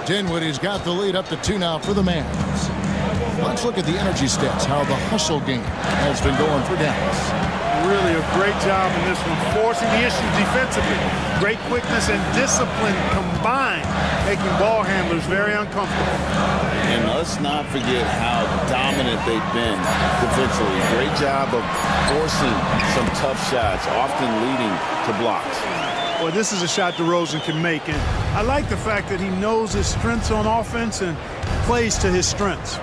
Dinwiddie's got the lead up to 2 now for the Mavs. Let's look at the energy stats, how the hustle game has been going for Dallas. Really a great job in this one, forcing the issue defensively. Great quickness and discipline combined, making ball handlers very uncomfortable. And let's not forget how dominant they've been defensively. Great job of forcing some tough shots, often leading to blocks. Well, this is a shot DeRozan can make, and I like the fact that he knows his strengths on offense and plays to his strengths.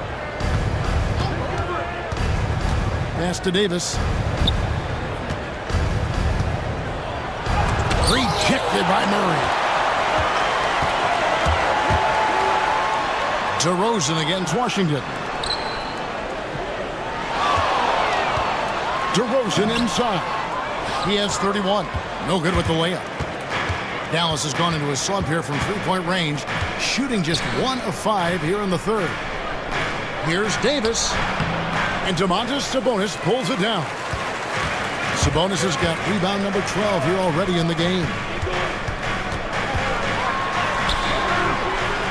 Pass to Davis. Rejected by Murray. DeRozan against Washington. DeRozan inside. He has 31. No good with the layup. Dallas has gone into a slump here from three-point range, shooting just 1 of 5 here in the third. Here's Davis. And Domantas Sabonis pulls it down. Sabonis has got rebound number 12 here already in the game.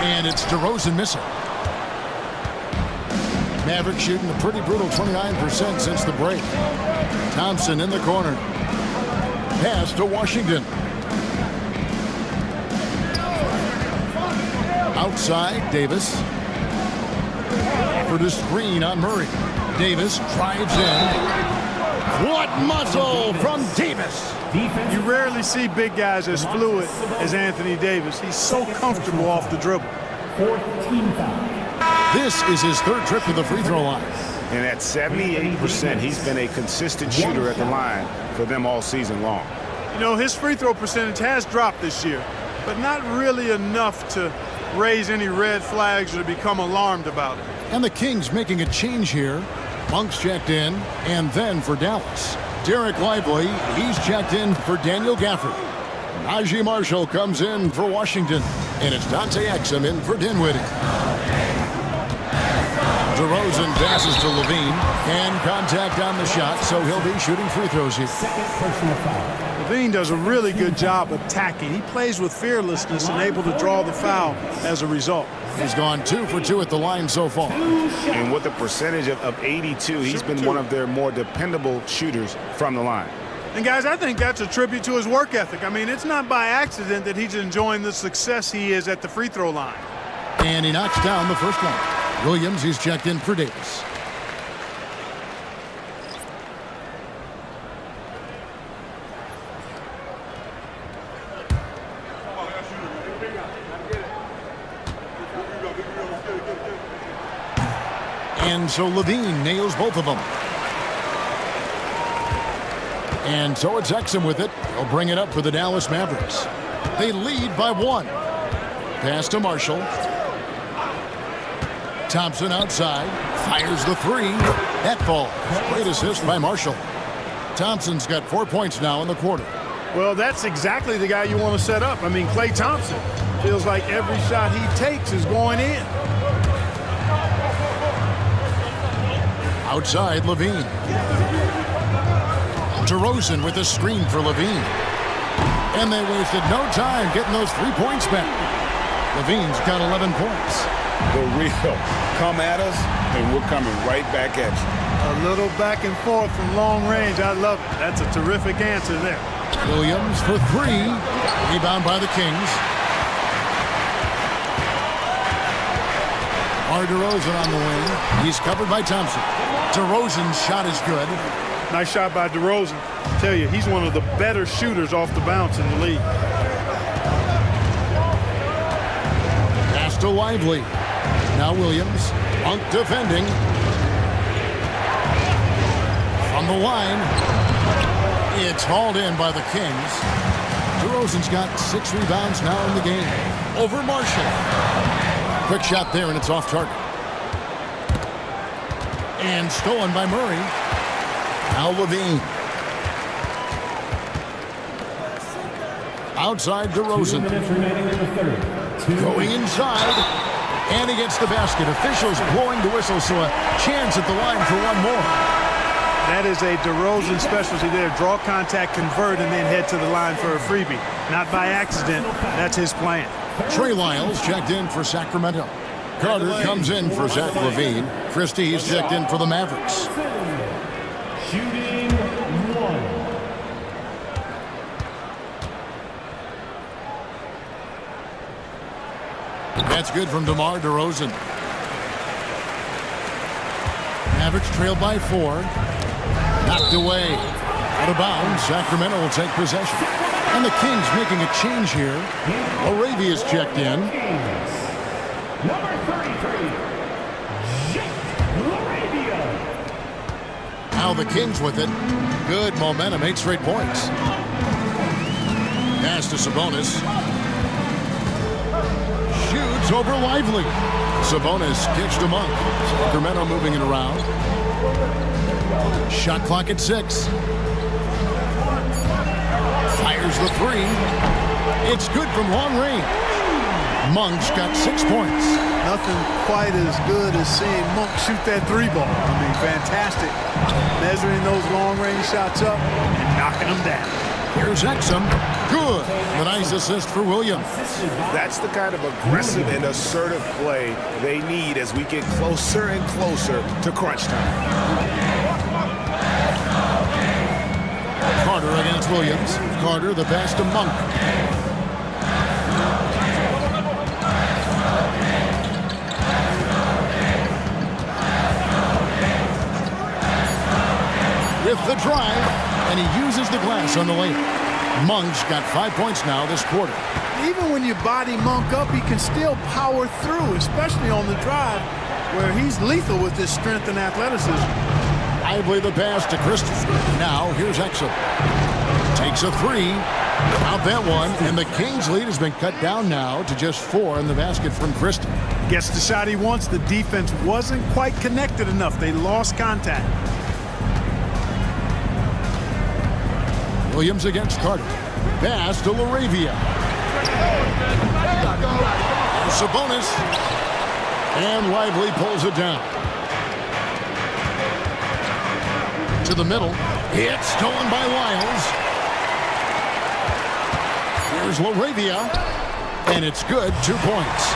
And it's DeRozan missing. Mavericks shooting a pretty brutal 29% since the break. Thompson in the corner. Pass to Washington. Outside, Davis. For the screen on Murray. Davis drives in. What muscle from Davis! You rarely see big guys as fluid as Anthony Davis. He's so comfortable off the dribble. 14 foul. This is his third trip to the free throw line. And at 78%, he's been a consistent shooter at the line for them all season long. You know, his free throw percentage has dropped this year, but not really enough to raise any red flags or to become alarmed about it. And the Kings making a change here. Monk's checked in, and then for Dallas. Derek Lively, he's checked in for Daniel Gafford. Najee Marshall comes in for Washington, and it's Dante Exum in for Dinwiddie. DeRozan passes to Levine, and contact on the shot, so he'll be shooting free throws here. Second personal foul. Levine does a really good job attacking. He plays with fearlessness and able to draw the foul as a result. He's gone 2 for 2 at the line so far. And with a percentage of 82, he's been one of their more dependable shooters from the line. And guys, I think that's a tribute to his work ethic. I mean, it's not by accident that he's enjoying the success he is at the free throw line. And he knocks down the first one. Williams, he's checked in for Davis. And so Levine nails both of them. And so it's Exum with it. He'll bring it up for the Dallas Mavericks. They lead by 1. Pass to Marshall. Thompson outside. Fires the 3. That falls. Great assist by Marshall. Thompson's got 4 points now in the quarter. Well, that's exactly the guy you want to set up. I mean, Klay Thompson feels like every shot he takes is going in. Outside, Levine. DeRozan with a screen for Levine. And they wasted no time getting those 3 points back. Levine's got 11 points. The real come at us, and we're coming right back at you. A little back and forth from long range. I love it. That's a terrific answer there. Williams for 3. Rebound by the Kings. DeRozan on the wing. He's covered by Thompson. DeRozan's shot is good. Nice shot by DeRozan. I tell you, he's one of the better shooters off the bounce in the league. Pass to Lively. Now Williams. Monk defending. From the line. It's hauled in by the Kings. DeRozan's got 6 rebounds now in the game. Over Marshall. Quick shot there, and it's off target. And stolen by Murray. Now Levine. Outside DeRozan. 2 minutes remaining in the third. Going inside. And he gets the basket. Officials blowing the whistle, so a chance at the line for one more. That is a DeRozan specialty there. Draw contact, convert, and then head to the line for a freebie. Not by accident. That's his plan. Trey Lyles checked in for Sacramento. Carter comes in for Zach LaVine. Christie's checked in for the Mavericks. Shooting 1. That's good from DeMar DeRozan. Mavericks trailed by 4. Knocked away. Out of bounds. Sacramento will take possession. And the Kings making a change here. Arabia's checked in. Number 33, Jake Arabia. Now the Kings with it. Good momentum. 8 straight points. Pass to Sabonis. Shoots over Lively. Sabonis kicks to Monk. Sacramento moving it around. Shot clock at 6. Fires the 3. It's good from long range. Monk's got 6 points. Nothing quite as good as seeing Monk shoot that 3 ball. I mean, fantastic. Measuring those long-range shots up and knocking them down. Here's Exum. Good. A nice assist for Williams. That's the kind of aggressive and assertive play they need as we get closer and closer to crunch time. Carter against Williams. Carter the pass to Monk. With the drive, and he uses the glass on the layup. Monk's got 5 points now this quarter. Even when you body Monk up, he can still power through, especially on the drive, where he's lethal with his strength and athleticism. Lively the pass to Christopher. Now here's Exum. Takes a 3. Out that one, and the Kings' lead has been cut down now to just 4 in the basket from Christie. Gets the shot he wants. The defense wasn't quite connected enough. They lost contact. Williams against Carter. Pass to LaRavia. Sabonis. And Lively pulls it down. To the middle. It's stolen by Lyles. Here's LaRavia. And it's good. 2 points.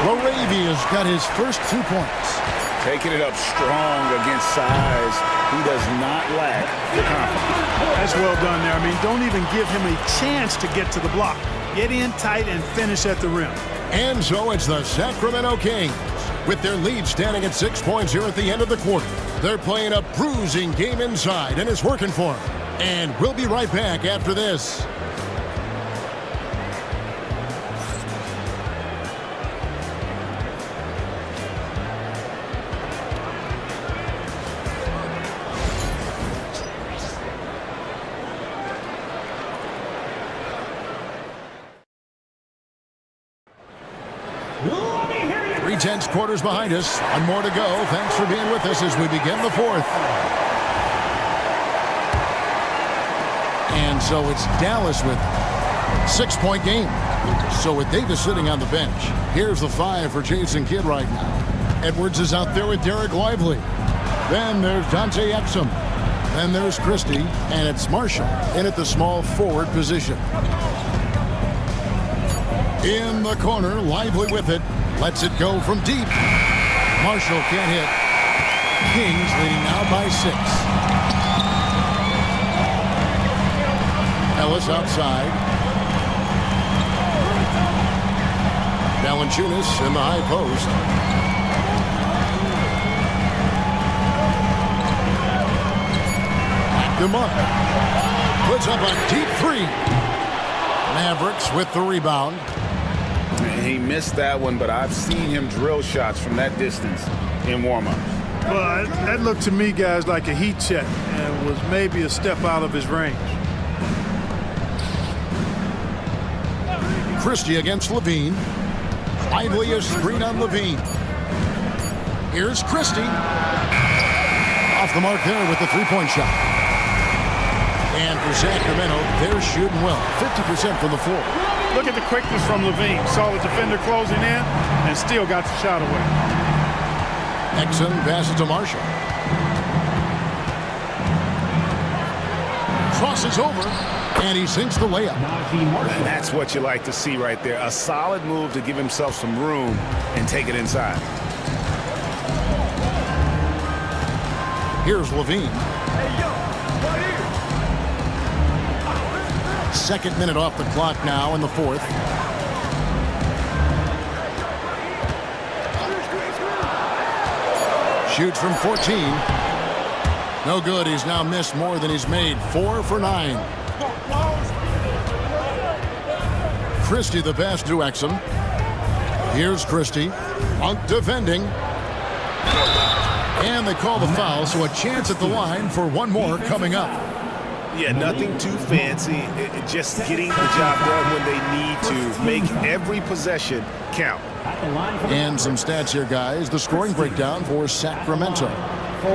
LaRavia's got his first 2 points. Taking it up strong against size. He does not lack the confidence. That's well done there. I mean, don't even give him a chance to get to the block. Get in tight and finish at the rim. And so it's the Sacramento Kings with their lead standing at 6 points here at the end of the quarter. They're playing a bruising game inside, and it's working for them. And we'll be right back after this. Let me hear you. 3/10 quarters behind us. One more to go. Thanks for being with us as we begin the 4th. And so it's Dallas with 6-point game. So with Davis sitting on the bench, here's the 5 for Jason Kidd right now. Edwards is out there with Derek Lively. Then there's Dante Exum. Then there's Christie, and it's Marshall in at the small forward position. In the corner, Lively with it. Lets it go from deep. Marshall can't hit. Kings leading now by 6. Ellis outside. Valanciunas in the high post. Back to Monk. Puts up a deep 3. Mavericks with the rebound. He missed that one, but I've seen him drill shots from that distance in warm-ups. Well, that looked to me, guys, like a heat check and was maybe a step out of his range. Christie against Levine. Lively is screen on Levine. Here's Christie. Off the mark there with the 3-point shot. And for Sacramento, they're shooting well. 50% from the floor. Look at the quickness from Levine. Saw the defender closing in and still got the shot away. Exum passes to Marshall. Crosses over. And he sinks the layup. And that's what you like to see right there. A solid move to give himself some room and take it inside. Here's Levine. Second minute off the clock now in the fourth. Shoots from 14. No good. He's now missed more than he's made. 4 for 9. Christie the pass to Exum. Here's Christie. Monk defending. And they call the foul, so a chance at the line for one more coming up. Yeah, nothing too fancy. Just getting the job done when they need to. Make every possession count. And some stats here, guys. The scoring breakdown for Sacramento.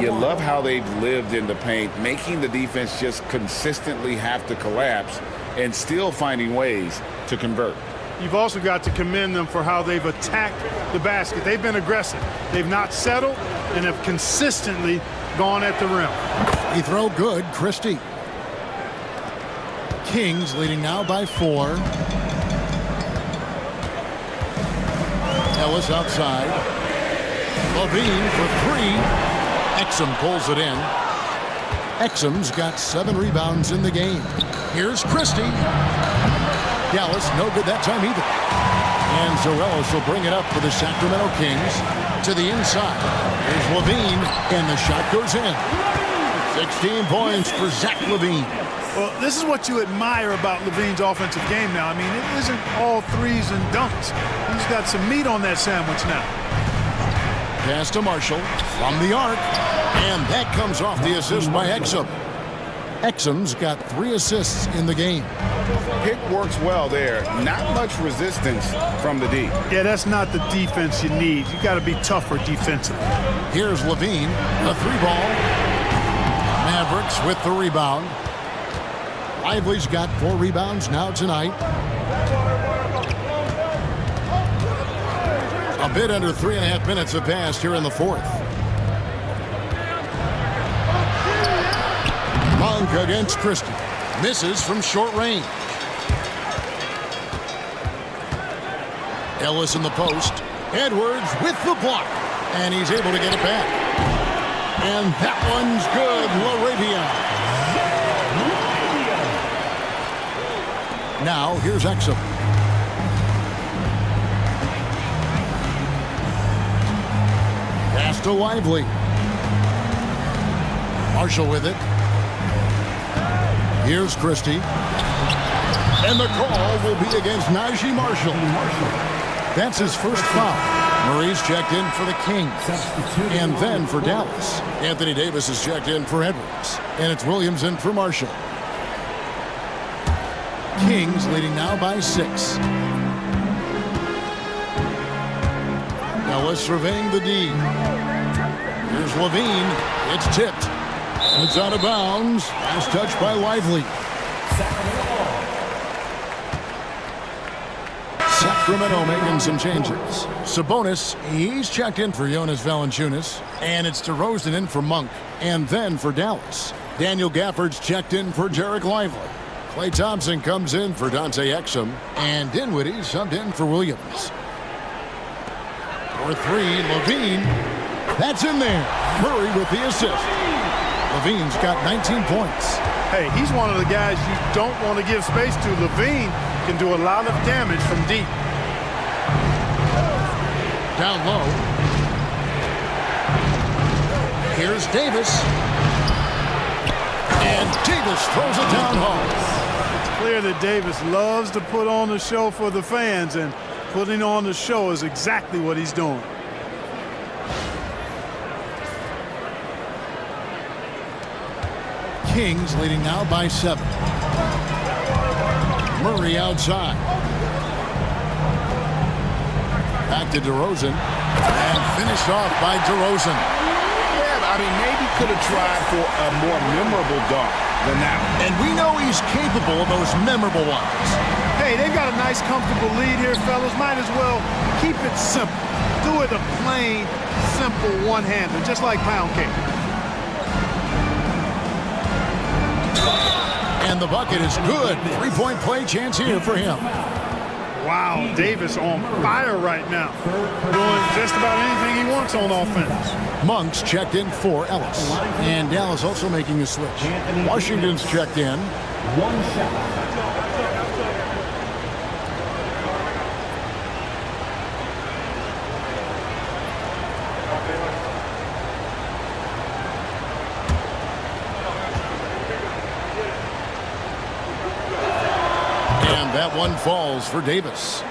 You love how they've lived in the paint, making the defense just consistently have to collapse and still finding ways to convert. You've also got to commend them for how they've attacked the basket. They've been aggressive. They've not settled and have consistently gone at the rim. He throw good, Christie. Kings leading now by 4. Ellis outside. Levine for 3. Exum pulls it in. Exum's got 7 rebounds in the game. Here's Christie. Dallas, no good that time either. And Ellis will bring it up for the Sacramento Kings to the inside. Here's Levine, and the shot goes in. 16 points for Zach Levine. Well, this is what you admire about Levine's offensive game now. I mean, it isn't all threes and dunks. He's got some meat on that sandwich now. Pass to Marshall from the arc, and that comes off the assist by Exum. Exum's got 3 assists in the game. Pick works well there. Not much resistance from the D. Yeah, that's not the defense you need. You got to be tougher defensively. Here's Levine, a 3-ball. Mavericks with the rebound. Lively's got 4 rebounds now tonight. A bit under 3.5 minutes have passed here in the fourth. Monk against Christie. Misses from short range. Ellis in the post. Edwards with the block. And he's able to get it back. And that one's good. LaRavia. Now here's Exum. Pass to Lively. Marshall with it. Here's Christie. And the call will be against Najee Marshall. That's his first foul. Murray's checked in for the Kings. And then for Dallas. Anthony Davis is checked in for Edwards. And it's Williams in for Marshall. Kings leading now by 6. Ellis surveying the D. Here's Levine. It's tipped. It's out of bounds. Last touch by Lively. Sacramento making some changes. Sabonis, he's checked in for Jonas Valanciunas. And it's DeRozan in for Monk. And then for Dallas. Daniel Gafford's checked in for Jarek Lively. Klay Thompson comes in for Dante Exum. And Dinwiddie subbed in for Williams. For 3, Levine. That's in there. Murray with the assist. Levine's got 19 points. Hey, he's one of the guys you don't want to give space to. Levine can do a lot of damage from deep. Down low. Here's Davis. And Davis throws it down hard. It's clear that Davis loves to put on the show for the fans, and putting on the show is exactly what he's doing. Kings leading now by 7. Murray outside. Back to DeRozan. And finished off by DeRozan. Yeah, I mean, maybe could have tried for a more memorable dunk than that one. And we know he's capable of those memorable ones. Hey, they've got a nice, comfortable lead here, fellas. Might as well keep it simple. Do it a plain, simple one-hander, just like pound cake. And the bucket is good. Three-point play chance here for him. Wow, Davis on fire right now. Doing just about anything he wants on offense. Monk's checked in for Ellis. And Dallas also making a switch. Washington's checked in. One shot. And that one falls for Davis.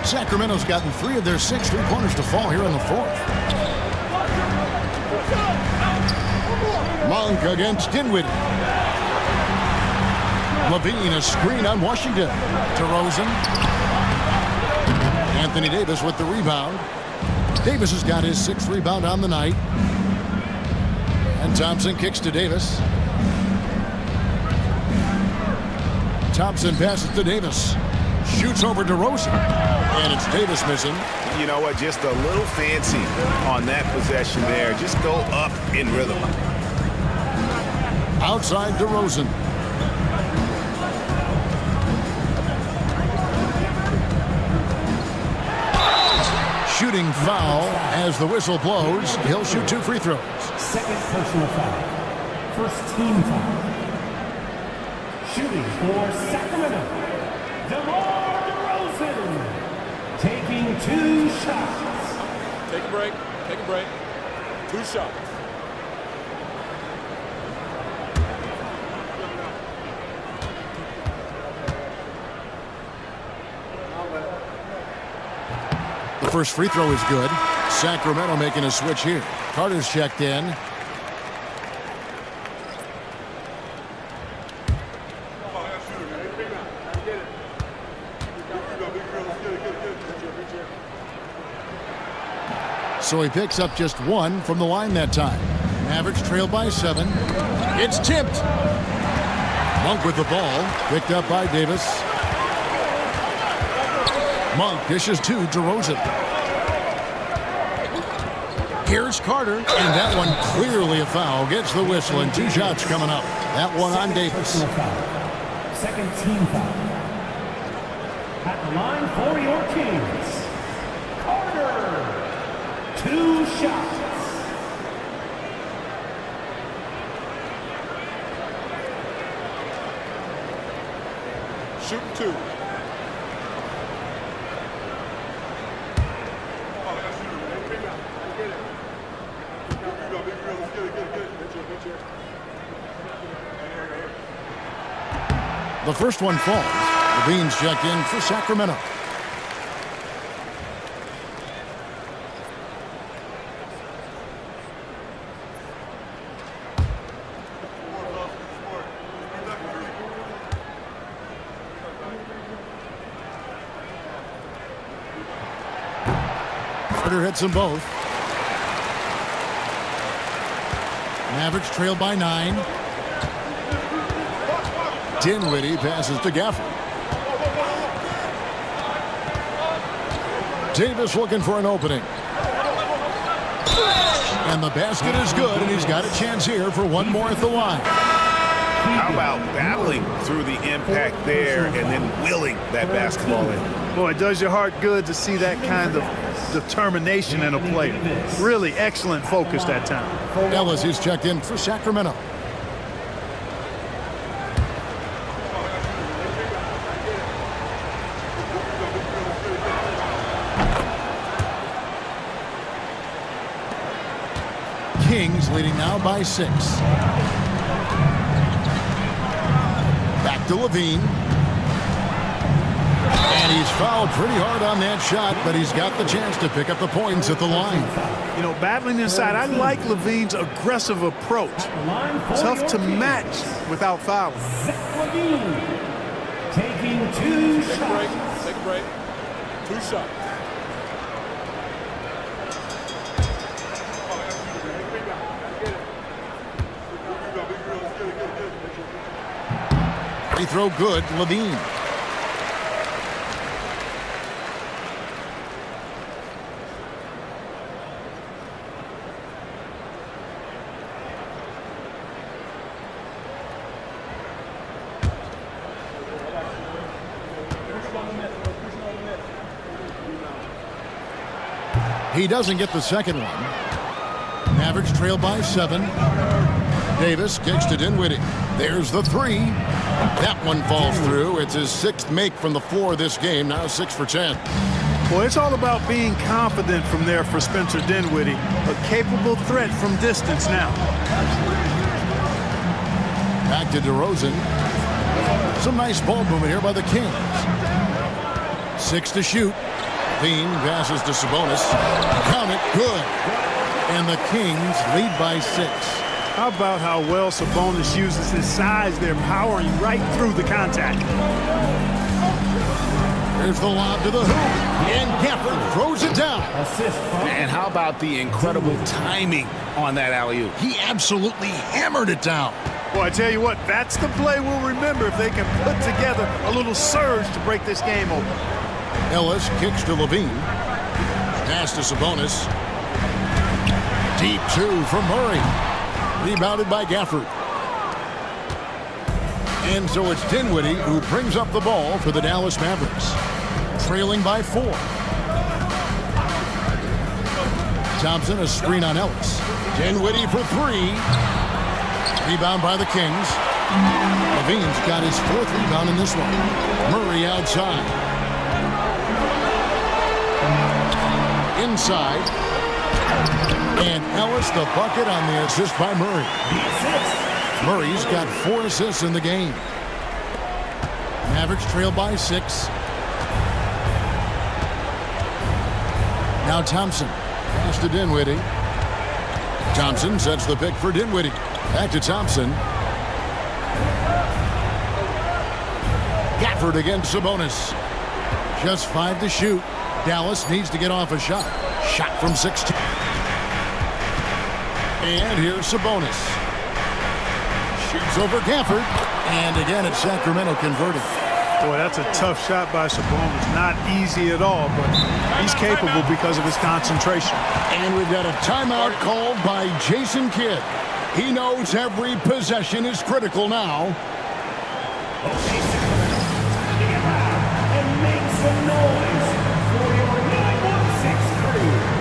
Sacramento's gotten 3 of their 6 three-pointers to fall here in the fourth. Monk against Dinwiddie. Levine, a screen on Washington. DeRozan. Anthony Davis with the rebound. Davis has got his 6th rebound on the night. And Thompson kicks to Davis. Thompson passes to Davis. Shoots over DeRozan. And it's Davis missing. You know what? Just a little fancy on that possession there. Just go up in rhythm. Outside DeRozan. Shooting foul as the whistle blows. He'll shoot 2 free throws. Second personal foul. First team foul. Shooting for Sacramento, DeMar DeRozan, taking 2 shots. Take a break. Take a break. 2 shots. The first free throw is good. Sacramento making a switch here. Carter's checked in. So he picks up just 1 from the line that time. Mavericks trail by 7. It's tipped. Monk with the ball. Picked up by Davis. Monk dishes to DeRozan. Here's Carter. And that one clearly a foul. Gets the whistle and 2 shots coming up. That one on Davis. Second team foul. At the line for your Kings, Carter. 2 shots. Shoot 2. The first one falls. Levine's checked in for Sacramento. Carter hits them both. Mavericks trail by 9. Dinwiddie passes to Gafford. Davis looking for an opening. And the basket is good, and he's got a chance here for 1 more at the line. How about battling through the impact there and then willing that basketball in? Boy, it does your heart good to see that kind of determination in a player. Really excellent focus that time. Ellis is checked in for Sacramento. Kings leading now by 6. Back to Levine. And he's fouled pretty hard on that shot, but he's got the chance to pick up the points at the line. You know, battling inside, I like Levine's aggressive approach. Tough to match without fouling. Zach Levine, taking 2 shots. Take a break. 2 shots. Free throw good, Levine. He doesn't get the second one. Mavericks trail by 7. Davis kicks to Dinwiddie. There's the 3. That one falls through. It's his 6th make from the floor this game. Now 6 for 10. Well, it's all about being confident from there for Spencer Dinwiddie. A capable threat from distance now. Back to DeRozan. Some nice ball movement here by the Kings. 6 to shoot. Bean passes to Sabonis. Count it. Good. And the Kings lead by 6. How about how well Sabonis uses his size there, powering right through the contact. Here's the lob to the hoop. And Gafford throws it down. And how about the incredible timing on that alley-oop? He absolutely hammered it down. Well, I tell you what, that's the play we'll remember if they can put together a little surge to break this game open. Ellis kicks to Levine. Pass to Sabonis. Deep 2 from Murray. Rebounded by Gafford. And so it's Dinwiddie who brings up the ball for the Dallas Mavericks. Trailing by 4. Thompson, a screen on Ellis. Dinwiddie for 3. Rebound by the Kings. Levine's got his 4th rebound in this one. Murray outside. Inside. And Ellis the bucket on the assist by Murray. Murray's got 4 assists in the game. Mavericks trail by 6. Now Thompson. Pass to Dinwiddie. Thompson sets the pick for Dinwiddie. Back to Thompson. Gafford against Sabonis. Just 5 to shoot. Dallas needs to get off a shot. Shot from 16. And here's Sabonis. Shoots over Gafford. And again, it's Sacramento converted. Boy, that's a tough shot by Sabonis. Not easy at all, but he's capable because of his concentration. And we've got a timeout called by Jason Kidd. He knows every possession is critical now. Okay, sir. Get loud and make some noise for your 916 crew.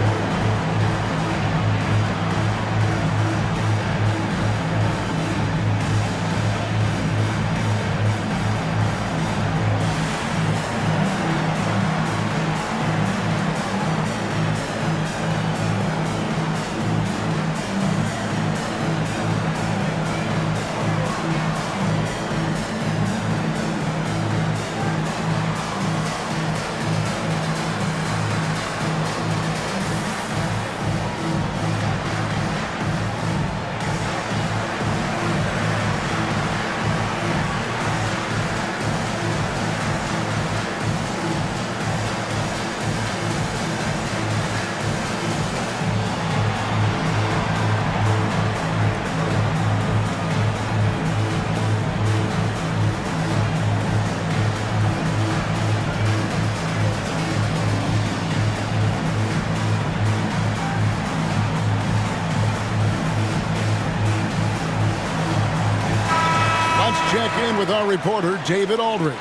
Check in with our reporter, David Aldridge.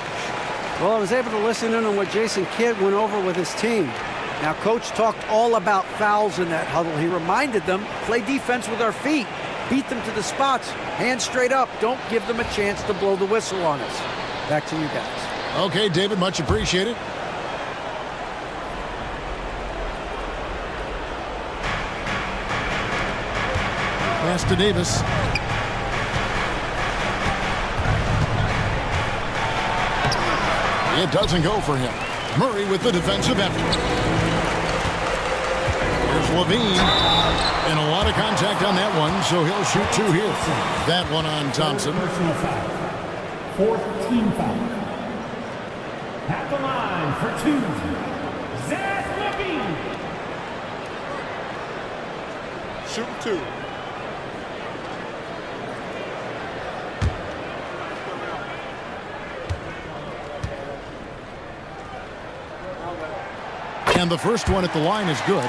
Well, I was able to listen in on what Jason Kidd went over with his team. Now, Coach talked all about fouls in that huddle. He reminded them, play defense with our feet. Beat them to the spots. Hands straight up. Don't give them a chance to blow the whistle on us. Back to you guys. Okay, David, much appreciated. Pass to Davis. It doesn't go for him. Murray with the defensive effort. Here's Levine. And a lot of contact on that one, so he'll shoot 2 here. That one on Thompson. Personal foul. 4th team foul. At the line for 2. Zach Levine. Shoot 2. And the first one at the line is good.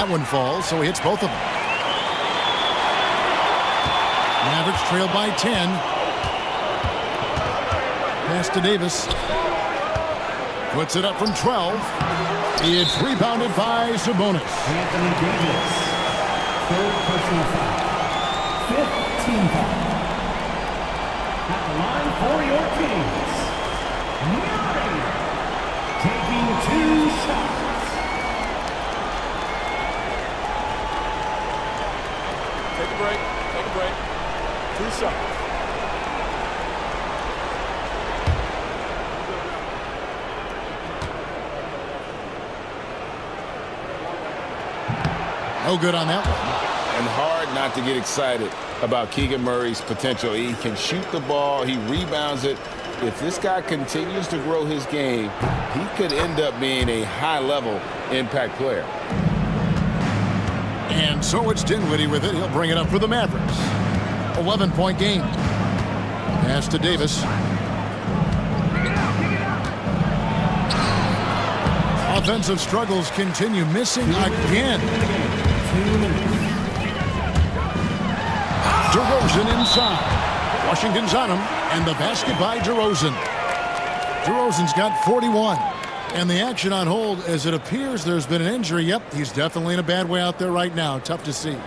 That one falls, so he hits both of them. Mavericks trail by 10. Pass to Davis. Puts it up from 12. It's rebounded by Sabonis. Anthony Davis, third personal foul. 15 foul. At the line for your Kings, Murray, taking 2 shots. Take a break. Take a break. 2 shots. No good on that one. And hard not to get excited about Keegan Murray's potential. He can shoot the ball. He rebounds it. If this guy continues to grow his game, he could end up being a high-level impact player. And so it's Dinwiddie with it. He'll bring it up for the Mavericks. 11-point game. Pass to Davis. Offensive struggles continue. Missing again. DeRozan inside. Washington's on him. And the basket by DeRozan. DeRozan's got 41. And the action on hold, as it appears there's been an injury. Yep, he's definitely in a bad way out there right now. Tough to see.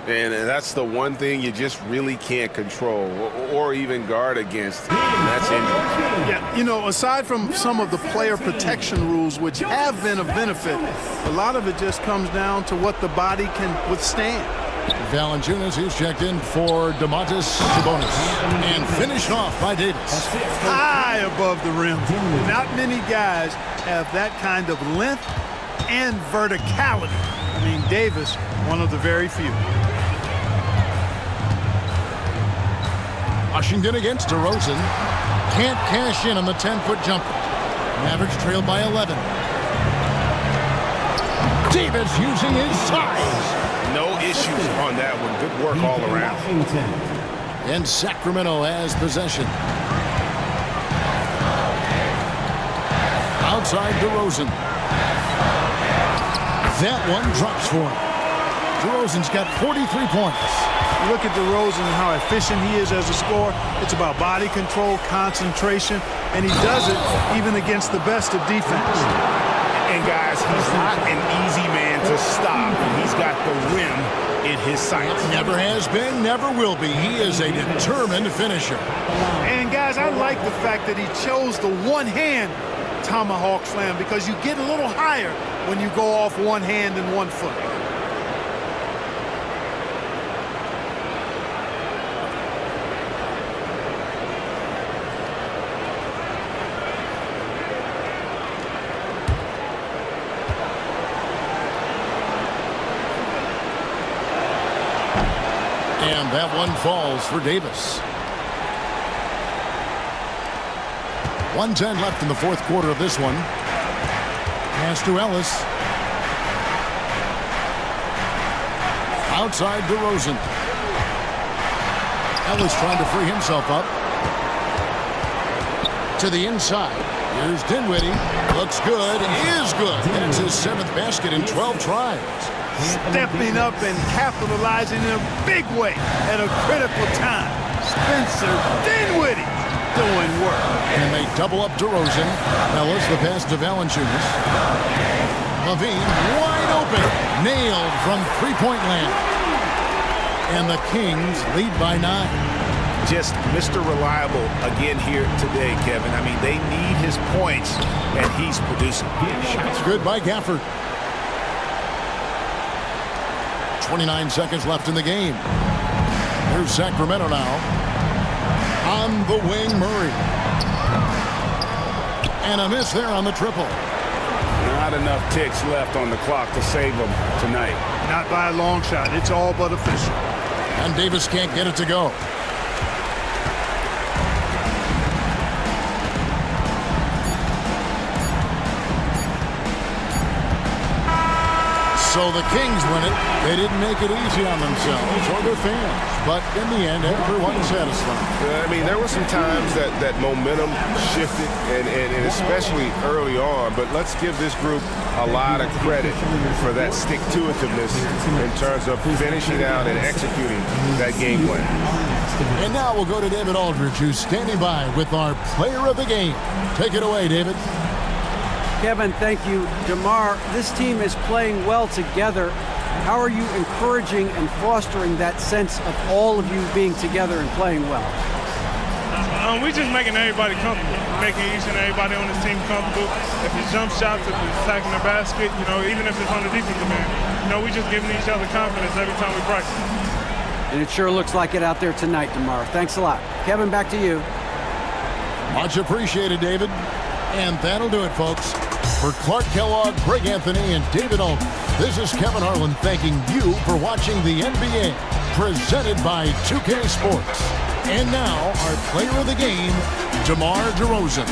And that's the one thing you just really can't control or even guard against, and that's injury. Yeah, you know, aside from some of the player protection rules, which have been a benefit, a lot of it just comes down to what the body can withstand. Valanciunas is checked in for Domantas Sabonis. And finished off by Davis. High above the rim. Not many guys have that kind of length and verticality. I mean, Davis, one of the very few. Washington against DeRozan. Can't cash in on the 10-foot jumper. Mavericks trail by 11. Davis using his size. No issues on that one. Good work all around. And Sacramento has possession. Outside DeRozan. That one drops for him. DeRozan's got 43 points. Look at DeRozan and how efficient he is as a scorer. It's about body control, concentration, and he does it even against the best of defense. And guys, he's not an easy man to stop. He's got the rim in his sights. Never has been, never will be. He is a determined finisher. And guys, I like the fact that he chose the one-hand tomahawk slam because you get a little higher when you go off one hand and 1 foot. And that one falls for Davis. 1:10 left in the fourth quarter of this one. Pass to Ellis. Outside DeRozan. Ellis trying to free himself up. To the inside. Here's Dinwiddie. Looks good. Is good. And it's his 7th basket in 12 tries. Stepping up and capitalizing in a big way at a critical time. Spencer Dinwiddie doing work. And they double up DeRozan. Ellis, the pass to Valanciunas. Levine wide open. Nailed from three-point land. And the Kings lead by 9. Just Mr. Reliable again here today, Kevin. I mean, they need his points, and he's producing. Shots good by Gafford. 29 seconds left in the game. Here's Sacramento now. On the wing, Murray. And a miss there on the triple. Not enough ticks left on the clock to save them tonight. Not by a long shot. It's all but official. And Davis can't get it to go. So the Kings win it. They didn't make it easy on themselves or their fans, but in the end, everyone's satisfied. I mean, there were some times that momentum shifted, and especially early on, but let's give this group a lot of credit for that stick-to-itiveness in terms of finishing out and executing that game plan. And now we'll go to David Aldridge, who's standing by with our player of the game. Take it away, David. Kevin, thank you. DeMar, this team is playing well together. How are you encouraging and fostering that sense of all of you being together and playing well? We're just making everybody comfortable, making each and everybody on this team comfortable. If it's jump shots, if it's attacking the basket, even if it's on the defensive end, we're just giving each other confidence every time we practice. And it sure looks like it out there tonight, DeMar. Thanks a lot. Kevin, back to you. Much appreciated, David. And that'll do it, folks. For Clark Kellogg, Greg Anthony, and David Aldridge, this is Kevin Harlan thanking you for watching the NBA, presented by 2K Sports. And now, our player of the game, DeMar DeRozan.